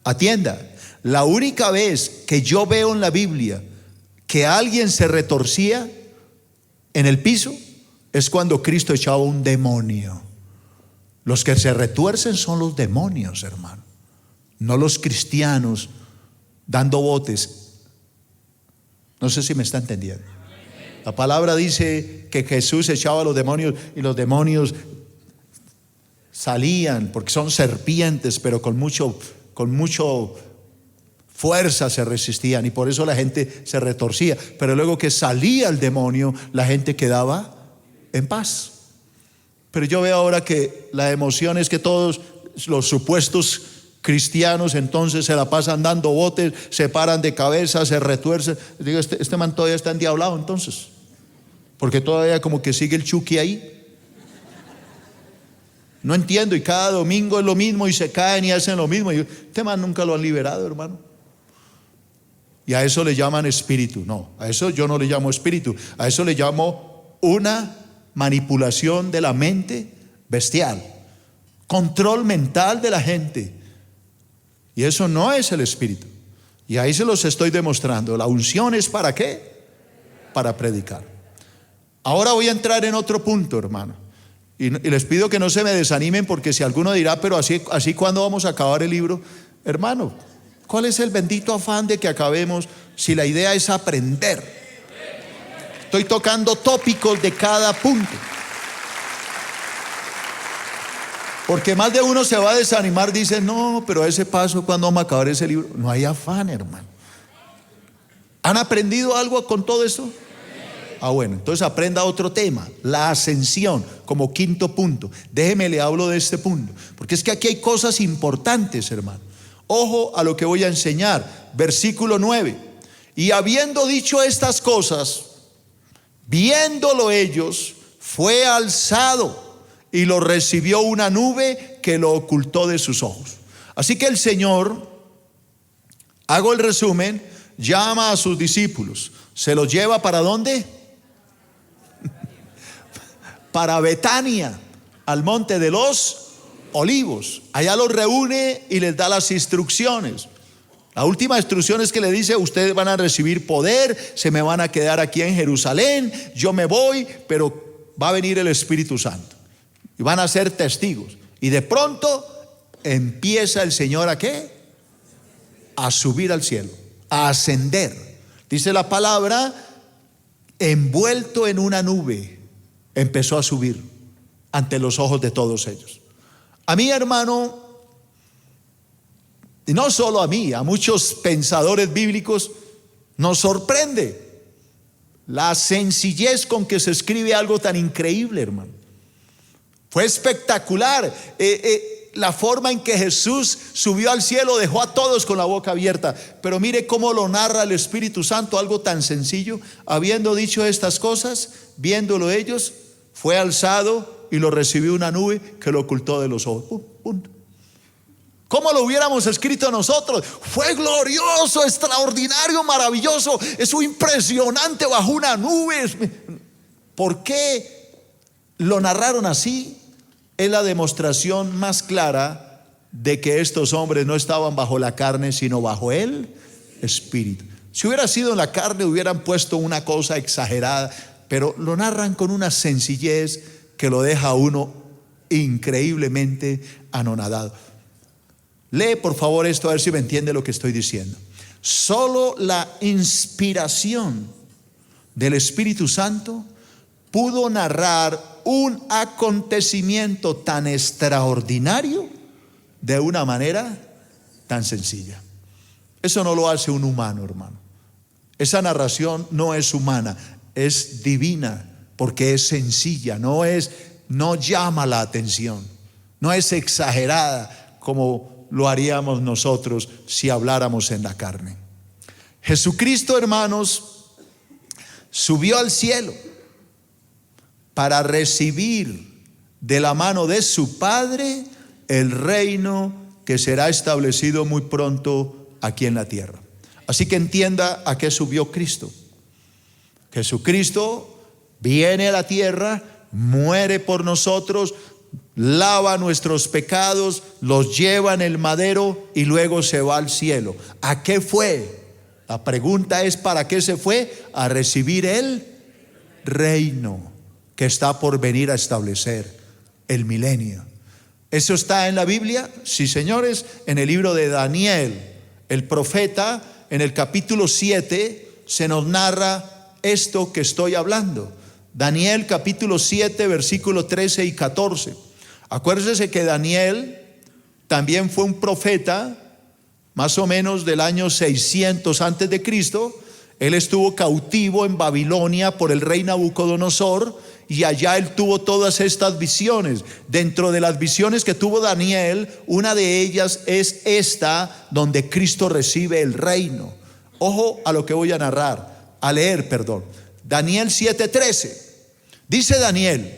atienda, la única vez que yo veo en la Biblia que alguien se retorcía en el piso es cuando Cristo echaba un demonio. Los que se retuercen son los demonios, hermano, no los cristianos dando botes. No sé si me está entendiendo. La palabra dice que Jesús echaba a los demonios y los demonios salían porque son serpientes, pero con mucho fuerza se resistían, y por eso la gente se retorcía. Pero luego que salía el demonio, la gente quedaba en paz. Pero yo veo ahora que la emoción es que todos los supuestos cristianos entonces se la pasan dando botes, se paran de cabeza, se retuercen. Digo, este man todavía está endiablado entonces, porque todavía como que sigue el Chucky ahí. No entiendo, y cada domingo es lo mismo y se caen y hacen lo mismo. Y este man nunca lo han liberado, hermano. Y a eso le llaman espíritu. No, a eso yo no le llamo espíritu, a eso le llamo una manipulación de la mente bestial, control mental de la gente. Y eso no es el espíritu. Y ahí se los estoy demostrando. La unción es ¿para qué? Para predicar. Ahora voy a entrar en otro punto, hermano. Y les pido que no se me desanimen, porque si alguno dirá, pero así ¿cuándo vamos a acabar el libro? Hermano, ¿cuál es el bendito afán de que acabemos si la idea es aprender? Estoy tocando tópicos de cada punto, porque más de uno se va a desanimar. Dice, no, pero a ese paso, ¿cuándo vamos a acabar ese libro? No hay afán, hermano. ¿Han aprendido algo con todo esto? Bueno, entonces aprenda otro tema, la ascensión, como quinto punto. Déjeme le hablo de este punto, porque es que aquí hay cosas importantes, hermano. Ojo a lo que voy a enseñar. Versículo 9. Y habiendo dicho estas cosas, viéndolo ellos, fue alzado y lo recibió una nube que lo ocultó de sus ojos. Así que el Señor, hago el resumen, llama a sus discípulos. ¿Se los lleva para dónde? Para Betania, al monte de los Olivos. Allá los reúne y les da las instrucciones. La última instrucción es que le dice: ustedes van a recibir poder, se me van a quedar aquí en Jerusalén, yo me voy, pero va a venir el Espíritu Santo y van a ser testigos. Y de pronto empieza el Señor ¿a qué? A subir al cielo, a ascender. Dice la palabra, envuelto en una nube, empezó a subir ante los ojos de todos ellos. A mí, hermano, y no solo a mí, a muchos pensadores bíblicos nos sorprende la sencillez con que se escribe algo tan increíble, hermano. Fue espectacular. La forma en que Jesús subió al cielo dejó a todos con la boca abierta. Pero mire cómo lo narra el Espíritu Santo, algo tan sencillo. Habiendo dicho estas cosas, viéndolo ellos, fue alzado y lo recibió una nube que lo ocultó de los ojos. Punto. ¿Cómo lo hubiéramos escrito nosotros? Fue glorioso, extraordinario, maravilloso. Eso impresionante bajo una nube. ¿Por qué lo narraron así? Es la demostración más clara de que estos hombres no estaban bajo la carne, sino bajo el Espíritu. Si hubiera sido en la carne, hubieran puesto una cosa exagerada, pero lo narran con una sencillez que lo deja a uno increíblemente anonadado. Lee por favor esto, a ver si me entiende lo que estoy diciendo. Solo la inspiración del Espíritu Santo pudo narrar un acontecimiento tan extraordinario de una manera tan sencilla. Eso no lo hace un humano, hermano. Esa narración no es humana, es divina, porque es sencilla, no llama la atención, no es exagerada como lo haríamos nosotros si habláramos en la carne. Jesucristo, hermanos, subió al cielo para recibir de la mano de su Padre el reino que será establecido muy pronto aquí en la tierra. Así que entienda a qué subió Cristo. Jesucristo viene a la tierra, muere por nosotros, lava nuestros pecados, los lleva en el madero y luego se va al cielo. ¿A qué fue? La pregunta es, ¿para qué se fue? A recibir el reino que está por venir a establecer, el milenio. ¿Eso está en la Biblia? Sí, señores, en el libro de Daniel, el profeta, en el capítulo 7, se nos narra esto que estoy hablando. Daniel capítulo 7, versículos 13 y 14. Acuérdense que Daniel también fue un profeta, más o menos del año 600 antes de Cristo. Él estuvo cautivo en Babilonia por el rey Nabucodonosor, y allá él tuvo todas estas visiones. Dentro de las visiones que tuvo Daniel, una de ellas es esta, donde Cristo recibe el reino. Ojo a lo que voy a narrar, a leer, perdón. Daniel 7:13. Dice Daniel: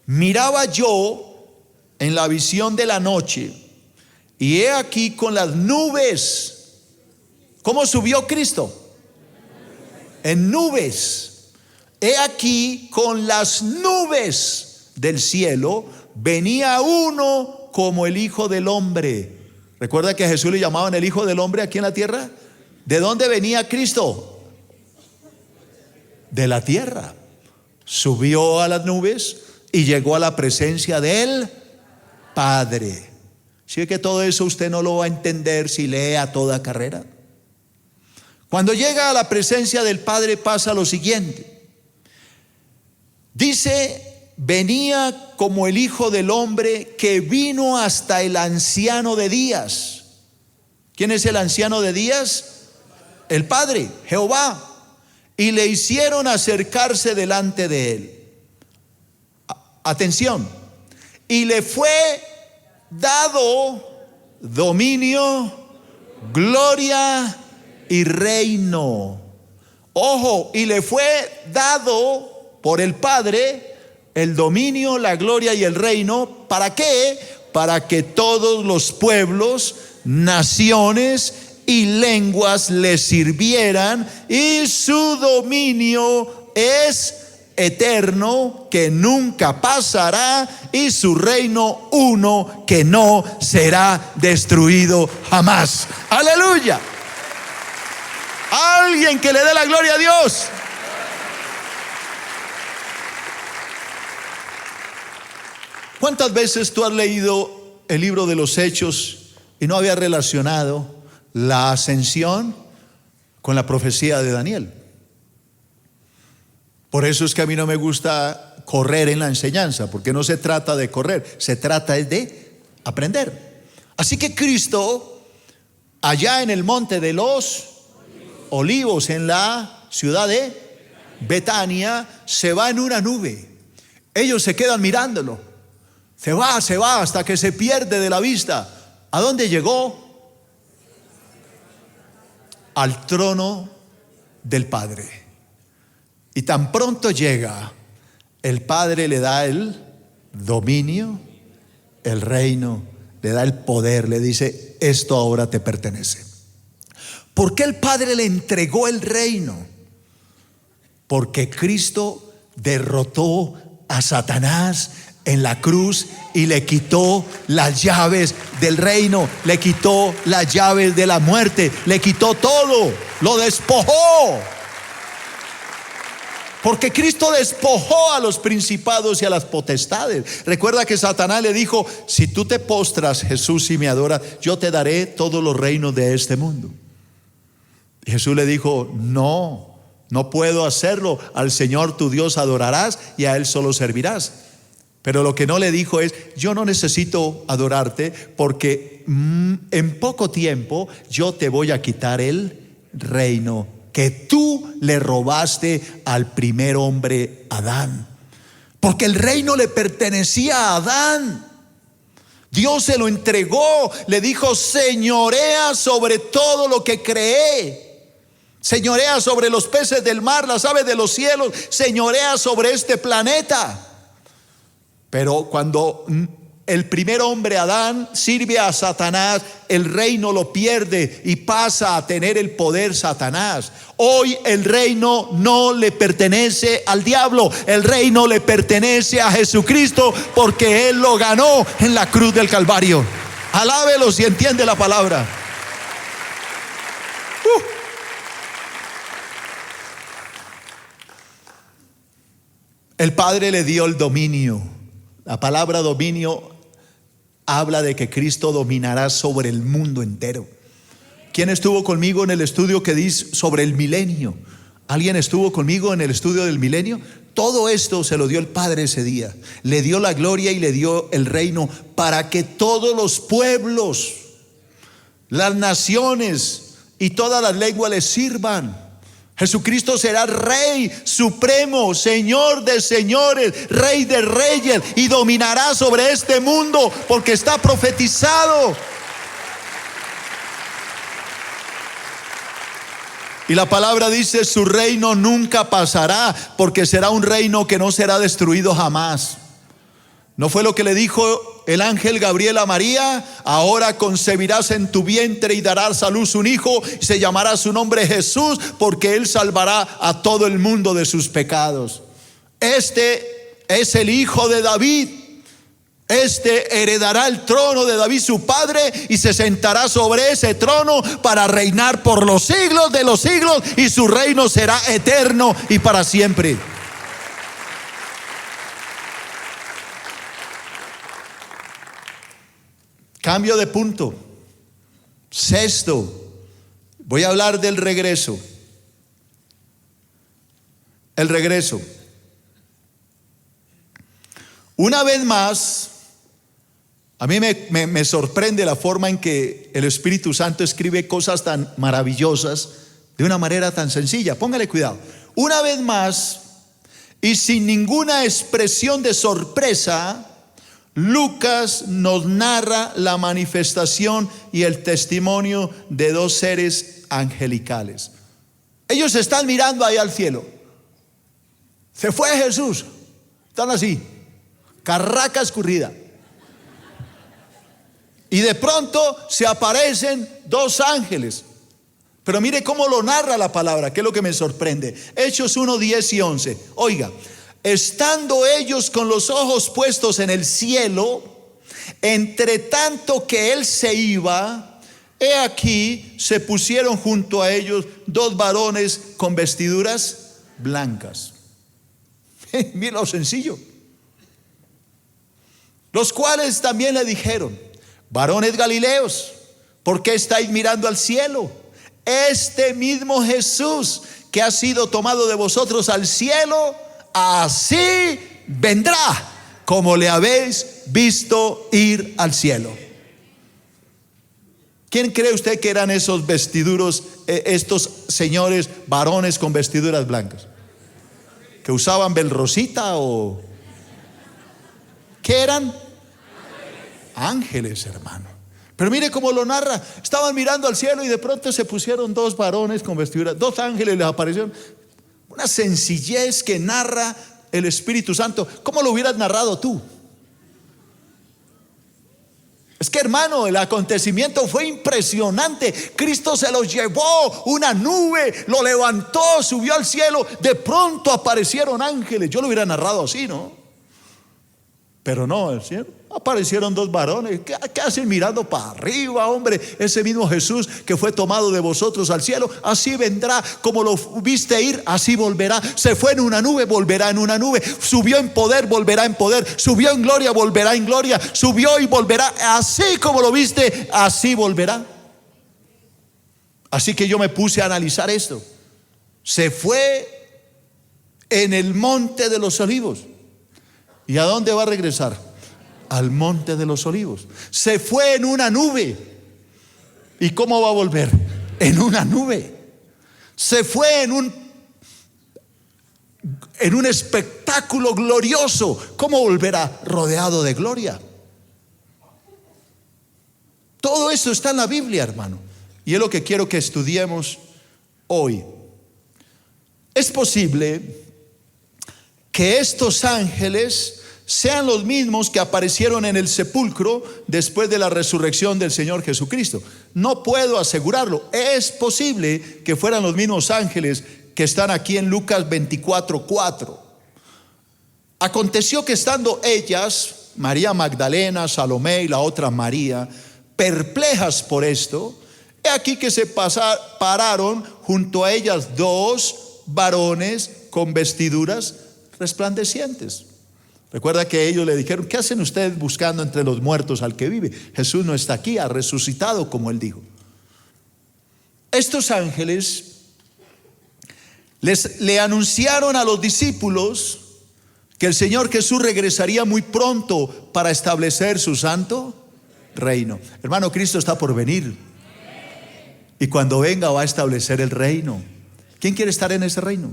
miraba yo en la visión de la noche, y he aquí con las nubes. ¿Cómo subió Cristo? En nubes. He aquí con las nubes del cielo venía uno como el Hijo del Hombre. ¿Recuerda que a Jesús le llamaban el Hijo del Hombre aquí en la tierra? ¿De dónde venía Cristo? De la tierra. Subió a las nubes y llegó a la presencia del Padre. ¿Sí que todo eso usted no lo va a entender si lee a toda carrera? Cuando llega a la presencia del Padre pasa lo siguiente. Dice, venía como el Hijo del Hombre que vino hasta el anciano de días. ¿Quién es el anciano de días? El Padre, Jehová. Y le hicieron acercarse delante de él. Atención. Y le fue dado dominio, gloria y reino. Ojo, y le fue dado por el Padre el dominio, la gloria y el reino. ¿Para qué? Para que todos los pueblos, naciones y lenguas le sirvieran, y su dominio es eterno, que nunca pasará, y su reino uno, que no será destruido jamás. Aleluya. Alguien que le dé la gloria a Dios. ¿Cuántas veces tú has leído el libro de los Hechos y no habías relacionado la ascensión con la profecía de Daniel? Por eso es que a mí no me gusta correr en la enseñanza, porque no se trata de correr, se trata de aprender. Así que Cristo, allá en el monte de los Olivos, en la ciudad de Betania, se va en una nube. Ellos se quedan mirándolo. Se va hasta que se pierde de la vista. ¿A dónde llegó? Al trono del Padre. Y tan pronto llega, el Padre le da el dominio, el reino, le da el poder, le dice: esto ahora te pertenece. ¿Por qué el Padre le entregó el reino? Porque Cristo derrotó a Satanás en la cruz y le quitó las llaves del reino, le quitó las llaves de la muerte, le quitó todo, lo despojó. Porque Cristo despojó a los principados y a las potestades. Recuerda que Satanás le dijo: si tú te postras, Jesús, y me adoras, yo te daré todos los reinos de este mundo. Y Jesús le dijo: no puedo hacerlo. Al Señor tu Dios adorarás y a Él solo servirás. Pero lo que no le dijo es: yo no necesito adorarte, porque en poco tiempo yo te voy a quitar el reino que tú le robaste al primer hombre, Adán. Porque el reino le pertenecía a Adán. Dios se lo entregó, le dijo: señorea sobre todo lo que creé. Señorea sobre los peces del mar, las aves de los cielos, señorea sobre este planeta. Pero cuando el primer hombre, Adán, sirve a Satanás, el reino lo pierde y pasa a tener el poder Satanás. Hoy el reino no le pertenece al diablo, el reino le pertenece a Jesucristo, porque Él lo ganó en la cruz del Calvario. Alábelo si entiende la palabra. El Padre le dio el dominio. La palabra dominio habla de que Cristo dominará sobre el mundo entero. ¿Quién estuvo conmigo en el estudio que dice sobre el milenio? ¿Alguien estuvo conmigo en el estudio del milenio? Todo esto se lo dio el Padre ese día. Le dio la gloria y le dio el reino para que todos los pueblos, las naciones y todas las lenguas le sirvan. Jesucristo será Rey supremo, Señor de señores, Rey de reyes, y dominará sobre este mundo porque está profetizado. Y la palabra dice: su reino nunca pasará, porque será un reino que no será destruido jamás. ¿No fue lo que le dijo el ángel Gabriel a María? Ahora concebirás en tu vientre y darás a luz un hijo, y se llamará su nombre Jesús, porque él salvará a todo el mundo de sus pecados. Este es el hijo de David. Este heredará el trono de David su padre, y se sentará sobre ese trono para reinar por los siglos de los siglos, y su reino será eterno y para siempre. Cambio de punto. Sexto, voy a hablar del regreso. El regreso. Una vez más, a mí me sorprende la forma en que el Espíritu Santo escribe cosas tan maravillosas de una manera tan sencilla. Póngale cuidado. Una vez más, y sin ninguna expresión de sorpresa, Lucas nos narra la manifestación y el testimonio de dos seres angelicales. Ellos están mirando ahí al cielo. Se fue Jesús. Están así, carraca escurrida. Y de pronto se aparecen dos ángeles. Pero mire cómo lo narra la palabra, que es lo que me sorprende. Hechos 1, 10 y 11. Oiga. Estando ellos con los ojos puestos en el cielo, entre tanto que él se iba, he aquí se pusieron junto a ellos dos varones con vestiduras blancas. Mira lo sencillo. Los cuales también le dijeron: varones galileos, ¿por qué estáis mirando al cielo? Este mismo Jesús que ha sido tomado de vosotros al cielo, así vendrá como le habéis visto ir al cielo. ¿Quién cree usted que eran esos vestiduros, estos señores varones con vestiduras blancas? ¿Que usaban belrosita o qué eran? Ángeles, hermano. Pero mire cómo lo narra. Estaban mirando al cielo y de pronto se pusieron dos varones con vestiduras, dos ángeles les aparecieron. Una sencillez que narra el Espíritu Santo. ¿Cómo lo hubieras narrado tú? Es que, hermano, el acontecimiento fue impresionante. Cristo se los llevó, una nube lo levantó, subió al cielo. De pronto aparecieron ángeles. Yo lo hubiera narrado así, ¿no? Pero no, el cielo. Aparecieron dos varones. ¿Qué hacen mirando para arriba, hombre? Ese mismo Jesús que fue tomado de vosotros al cielo, así vendrá. Como lo viste ir, así volverá. Se fue en una nube, volverá en una nube. Subió en poder, volverá en poder. Subió en gloria, volverá en gloria. Subió y volverá. Así como lo viste, así volverá. Así que yo me puse a analizar esto. Se fue en el monte de los olivos. ¿Y a dónde va a regresar? Al monte de los olivos. Se fue en una nube. ¿Y cómo va a volver? En una nube. Se fue en un espectáculo glorioso. ¿Cómo volverá? Rodeado de gloria. Todo eso está en la Biblia, hermano. Y es lo que quiero que estudiemos hoy. Es posible que estos ángeles sean los mismos que aparecieron en el sepulcro después de la resurrección del Señor Jesucristo. No puedo asegurarlo. Es posible que fueran los mismos ángeles que están aquí en Lucas 24:4. Aconteció que estando ellas, María Magdalena, Salomé y la otra María, perplejas por esto, he aquí que se pararon junto a ellas dos varones con vestiduras resplandecientes. Recuerda que ellos le dijeron: ¿qué hacen ustedes buscando entre los muertos al que vive? Jesús no está aquí, ha resucitado, como él dijo. Estos ángeles le anunciaron a los discípulos que el Señor Jesús regresaría muy pronto para establecer su santo reino. Hermano, Cristo está por venir, y cuando venga va a establecer el reino. ¿Quién quiere estar en ese reino?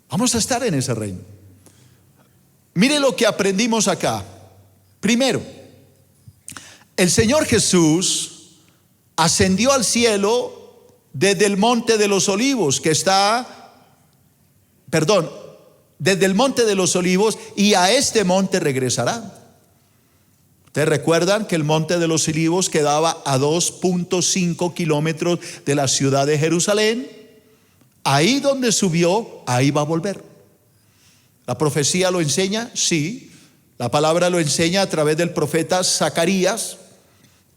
Vamos a estar en ese reino. Mire lo que aprendimos acá. Primero, el Señor Jesús ascendió al cielo desde el monte de los olivos, desde el monte de los olivos, y a este monte regresará. Ustedes recuerdan que el monte de los olivos quedaba a 2.5 kilómetros de la ciudad de Jerusalén. Ahí donde subió, ahí va a volver. ¿La profecía lo enseña? Sí. La palabra lo enseña a través del profeta Zacarías.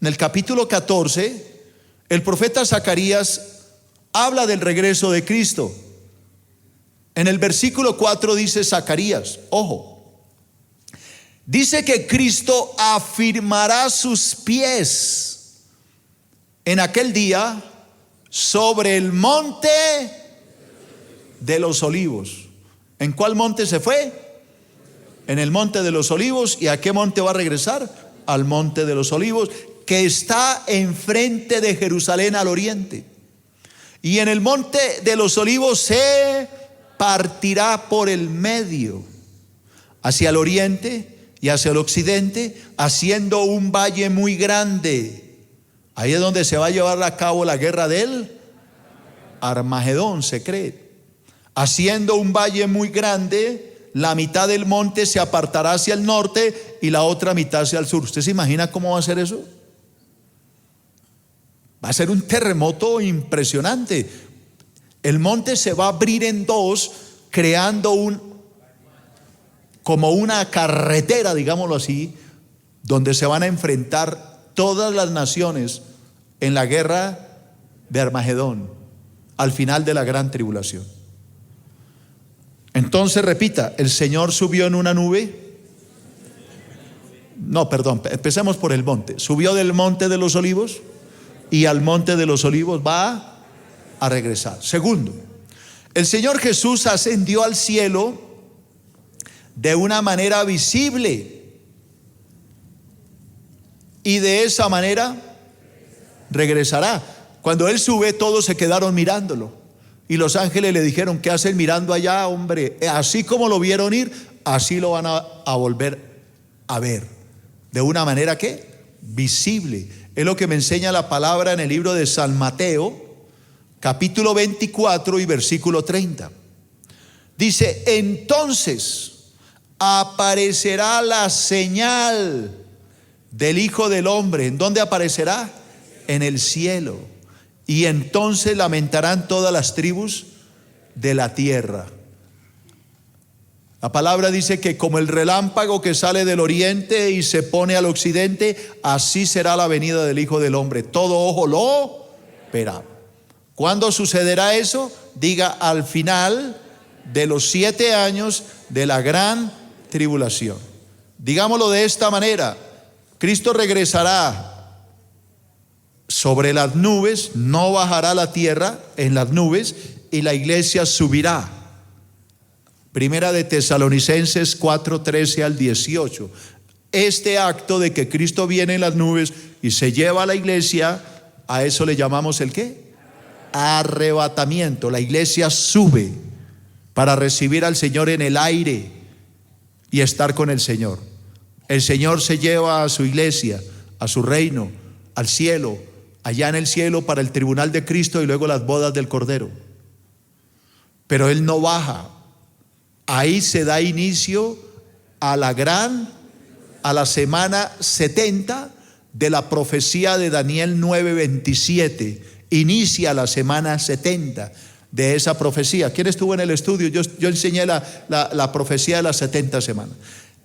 En el capítulo 14, el profeta Zacarías habla del regreso de Cristo. En el versículo 4 dice Zacarías, ojo, dice que Cristo afirmará sus pies en aquel día sobre el monte de los olivos. ¿En cuál monte se fue? En el monte de los olivos. ¿Y a qué monte va a regresar? Al monte de los olivos, que está enfrente de Jerusalén al oriente. Y en el monte de los olivos se partirá por el medio, hacia el oriente y hacia el occidente, haciendo un valle muy grande. Ahí es donde se va a llevar a cabo la guerra del Armagedón, se cree. Haciendo un valle muy grande, la mitad del monte se apartará hacia el norte y la otra mitad hacia el sur. ¿Usted se imagina cómo va a ser eso? Va a ser un terremoto impresionante. El monte se va a abrir en dos, creando como una carretera, digámoslo así, donde se van a enfrentar todas las naciones en la guerra de Armagedón, al final de la gran tribulación. Entonces repita, el Señor subió en una nube. No, perdón, empecemos por el monte. Subió del monte de los olivos, y al monte de los olivos va a regresar. Segundo, el Señor Jesús ascendió al cielo de una manera visible, y de esa manera regresará. Cuando Él sube, todos se quedaron mirándolo. Y los ángeles le dijeron: ¿qué hacen mirando allá, hombre? Así como lo vieron ir, así lo van a volver a ver. ¿De una manera qué? Visible. Es lo que me enseña la palabra en el libro de San Mateo, capítulo 24 y versículo 30. Dice: entonces aparecerá la señal del Hijo del Hombre. ¿En dónde aparecerá? En el cielo. Y entonces lamentarán todas las tribus de la tierra. La palabra dice que como el relámpago que sale del oriente y se pone al occidente, así será la venida del Hijo del Hombre. Todo ojo lo verá. ¿Cuándo sucederá eso? Diga: al final de los 7 años de la gran tribulación. Digámoslo de esta manera: Cristo regresará sobre las nubes, no bajará a la tierra, en las nubes, y la iglesia subirá. Primera de Tesalonicenses 4:13 al 18. Este acto de que Cristo viene en las nubes y se lleva a la iglesia, a eso le llamamos ¿el qué? Arrebatamiento. La iglesia sube para recibir al Señor en el aire y estar con el Señor. El Señor se lleva a su iglesia, a su reino, al cielo, allá en el cielo para el tribunal de Cristo y luego las bodas del Cordero. Pero Él no baja. Ahí se da inicio a la semana 70 de la profecía de Daniel 9:27. Inicia la semana 70 de esa profecía. ¿Quién estuvo en el estudio? Yo enseñé la profecía de las 70 semanas.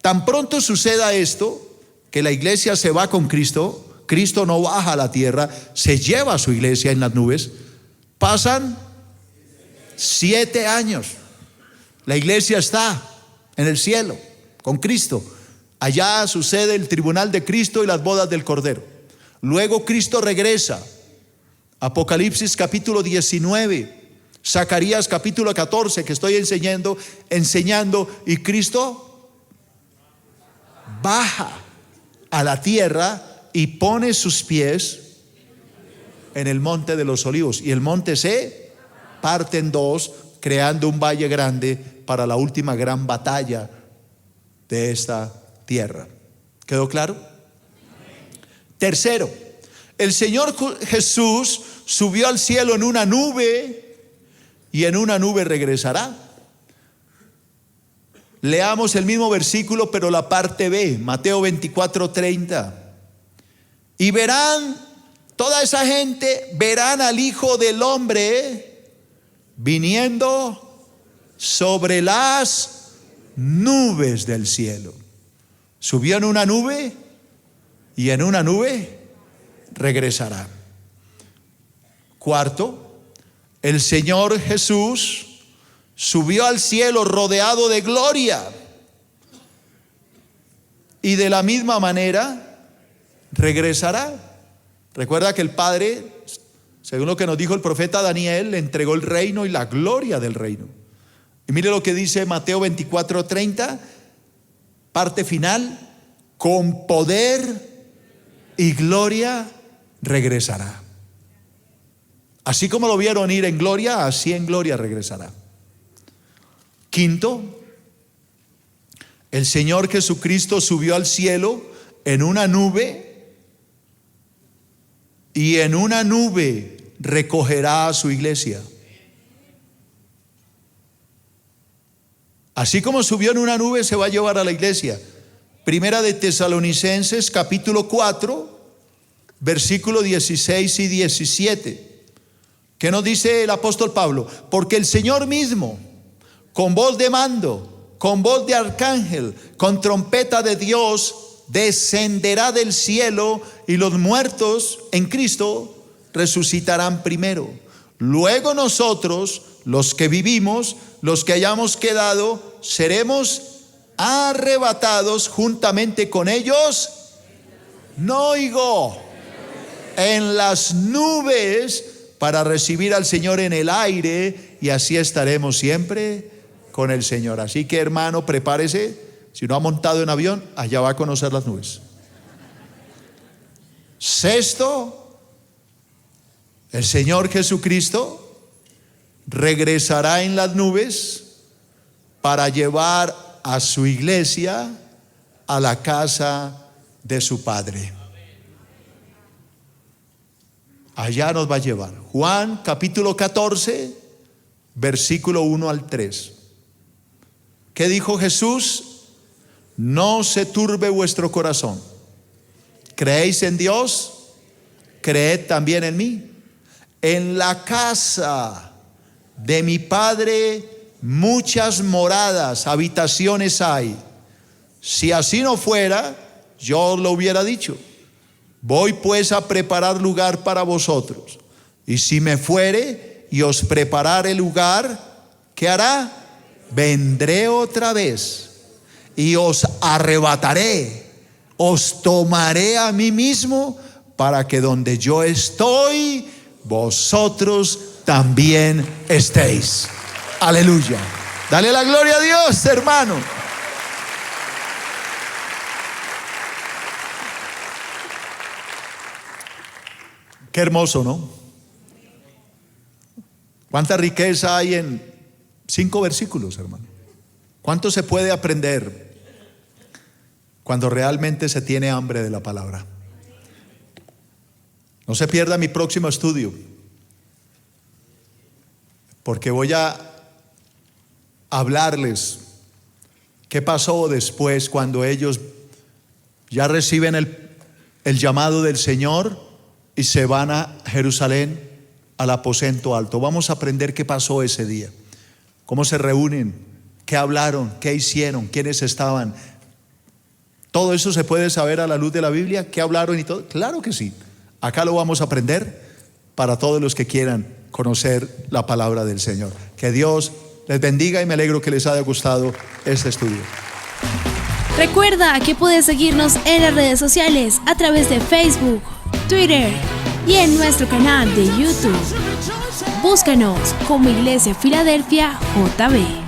Tan pronto suceda esto, que la iglesia se va con Cristo, Cristo no baja a la tierra, se lleva a su iglesia en las nubes, pasan 7 años. La iglesia está en el cielo con Cristo. Allá sucede el tribunal de Cristo y las bodas del Cordero. Luego Cristo regresa. Apocalipsis capítulo 19, Zacarías capítulo 14, que estoy enseñando, y Cristo baja a la tierra y pone sus pies en el monte de los olivos, y el monte se parte en dos, creando un valle grande para la última gran batalla de esta tierra. ¿Quedó claro? Tercero, el Señor Jesús subió al cielo en una nube y en una nube regresará. Leamos el mismo versículo, pero la parte B, Mateo 24:30. Y verán, toda esa gente verán al Hijo del Hombre viniendo sobre las nubes del cielo. Subió en una nube y en una nube regresará. Cuarto, el Señor Jesús subió al cielo rodeado de gloria, y de la misma manera regresará. Recuerda que el Padre, según lo que nos dijo el profeta Daniel, le entregó el reino y la gloria del reino. Y mire lo que dice Mateo 24:30, parte final: con poder y gloria regresará. Así como lo vieron ir en gloria, así en gloria regresará. Quinto, el Señor Jesucristo subió al cielo en una nube, y en una nube recogerá a su iglesia. Así como subió en una nube, se va a llevar a la iglesia. Primera de Tesalonicenses capítulo 4, versículos 16 y 17. ¿Qué nos dice el apóstol Pablo? Porque el Señor mismo, con voz de mando, con voz de arcángel, con trompeta de Dios, descenderá del cielo, y los muertos en Cristo resucitarán primero. Luego nosotros, los que vivimos, los que hayamos quedado, seremos arrebatados juntamente con ellos. No oigo. En las nubes, para recibir al Señor en el aire, y así estaremos siempre con el Señor. Así que, hermano, prepárese. Si no ha montado en avión, allá va a conocer las nubes. Sexto, el Señor Jesucristo regresará en las nubes para llevar a su iglesia a la casa de su Padre. Allá nos va a llevar. Juan capítulo 14, versículo 1 al 3. ¿Qué dijo Jesús? No se turbe vuestro corazón. ¿Creéis en Dios? Creed también en mí. En la casa de mi Padre muchas moradas, habitaciones hay. Si así no fuera, yo os lo hubiera dicho. Voy pues a preparar lugar para vosotros. Y si me fuere y os preparare lugar, ¿qué hará? Vendré otra vez y os arrebataré, os tomaré a mí mismo, para que donde yo estoy, vosotros también estéis. Aleluya. Dale la gloria a Dios, hermano. Qué hermoso, ¿no? Cuánta riqueza hay en 5 versículos, hermano. ¿Cuánto se puede aprender cuando realmente se tiene hambre de la palabra? No se pierda mi próximo estudio, porque voy a hablarles ¿Qué pasó después cuando ellos ya reciben el llamado del Señor y se van a Jerusalén, al aposento alto? Vamos a aprender qué pasó ese día, cómo se reúnen, qué hablaron, qué hicieron, quiénes estaban. ¿Todo eso se puede saber a la luz de la Biblia? ¿Qué hablaron y todo? Claro que sí. Acá lo vamos a aprender para todos los que quieran conocer la palabra del Señor. Que Dios les bendiga y me alegro que les haya gustado este estudio. Recuerda que puedes seguirnos en las redes sociales a través de Facebook, Twitter y en nuestro canal de YouTube. Búscanos como Iglesia Filadelfia JB.